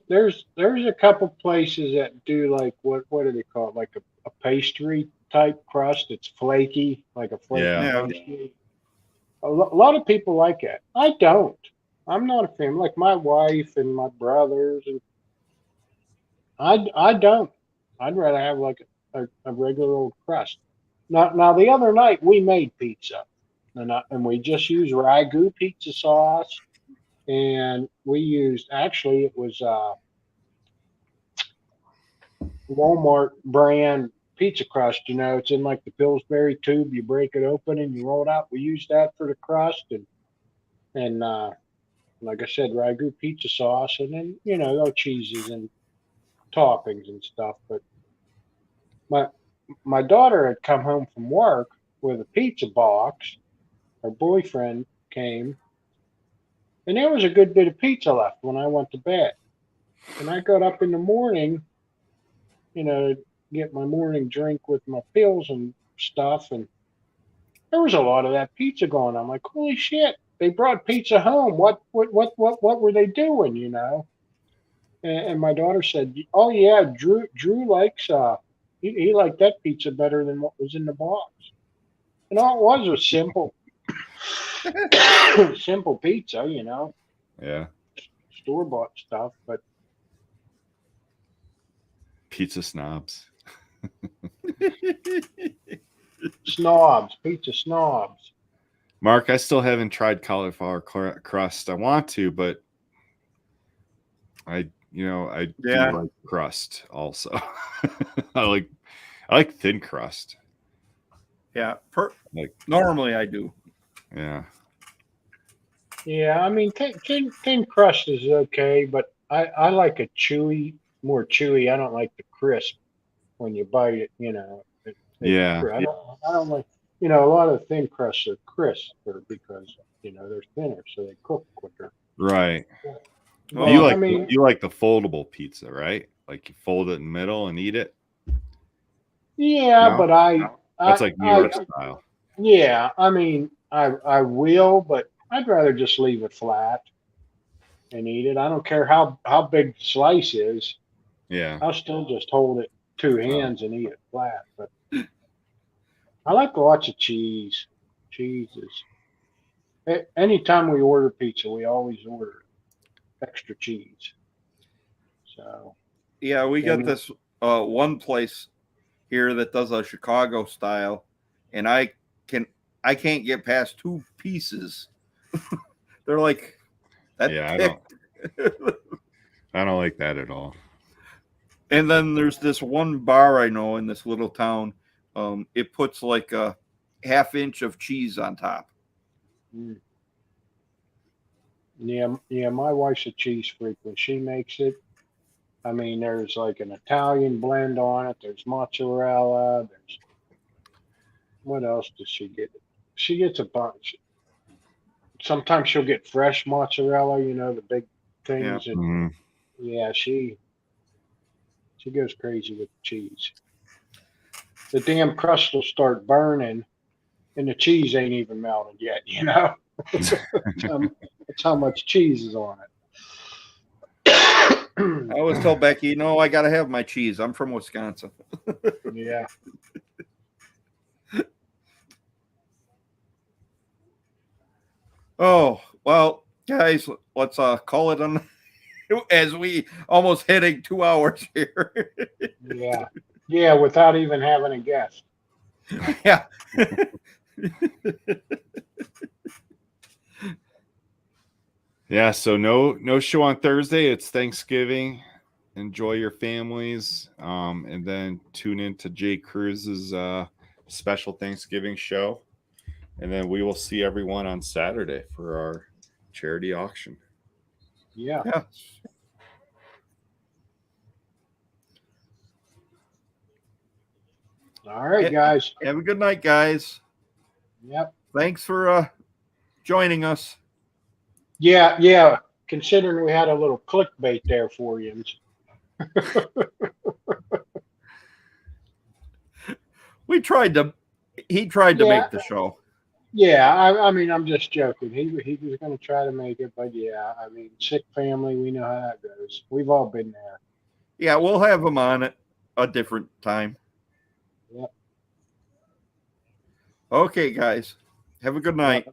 a couple places that do like what do they call it, like a pastry type crust. It's flaky, like a flaky pastry. A lot of people like it. I don't. I'm not a fan. Like my wife and my brothers, and I don't. I'd rather have like a regular old crust. Now the other night we made pizza, and we just used ragu pizza sauce, and we used, actually it was Walmart brand pizza crust. You know, it's in like the Pillsbury tube. You break it open and you roll it out. We used that for the crust, and like I said, ragu pizza sauce, and then no cheeses and toppings and stuff. But my daughter had come home from work with a pizza box. Her boyfriend came, and there was a good bit of pizza left when I went to bed. And I got up in the morning, get my morning drink with my pills and stuff, and there was a lot of that pizza going on. I'm like, holy shit, they brought pizza home. What were they doing, And my daughter said, oh yeah, Drew likes he liked that pizza better than what was in the box. And all it was simple simple pizza, yeah, store-bought stuff, but pizza snobs. pizza snobs. Mark, I still haven't tried cauliflower crust. I want to, but I do like crust also. I like thin crust. Yeah, normally I do. Yeah. Yeah, I mean, thin crust is okay, but I like a more chewy. I don't like the crisp when you bite it. Yeah. I don't like. A lot of thin crusts are crisper because they're thinner, so they cook quicker. Right. Well, you like the foldable pizza, right? Like you fold it in the middle and eat it. Yeah, No? but that's like New York style. Yeah, I mean, I will, but I'd rather just leave it flat and eat it. I don't care how big the slice is. Yeah. I'll still just hold it two hands and eat it flat. But I like lots of cheese. Cheeses. Anytime we order pizza, we always order extra cheese. So. Yeah, we got this one place here that does a Chicago style, and I can't get past 2 pieces. They're like that. Yeah, I don't like that at all. And then there's this one bar I know in this little town. It puts like a half inch of cheese on top. Yeah. My wife's a cheese freak. When she makes it, I mean, there's like an Italian blend on it. There's mozzarella. There's what else does she get? She gets a bunch. Sometimes she'll get fresh mozzarella. You know, the big things. Yeah. And Mhm. yeah, she goes crazy with the cheese. The damn crust will start burning, and the cheese ain't even melted yet. You know, that's how much cheese is on it. I always tell Becky, no, I got to have my cheese. I'm from Wisconsin. Yeah. Oh, well, guys, let's call it on as we almost hitting 2 hours here. Yeah. Yeah, without even having a guest. Yeah. Yeah, so no show on Thursday. It's Thanksgiving. Enjoy your families. And then tune in to Jay Cruz's special Thanksgiving show. And then we will see everyone on Saturday for our charity auction. Yeah. Yeah. All right, guys. Have a good night, guys. Yep. Thanks for joining us. Yeah. Considering we had a little clickbait there for you. He tried to Yeah. make the show. Yeah, I mean, I'm just joking. He was going to try to make it, but yeah, I mean, sick family, we know how that goes. We've all been there. Yeah, we'll have him on at a different time. Yep. Okay, guys. Have a good night.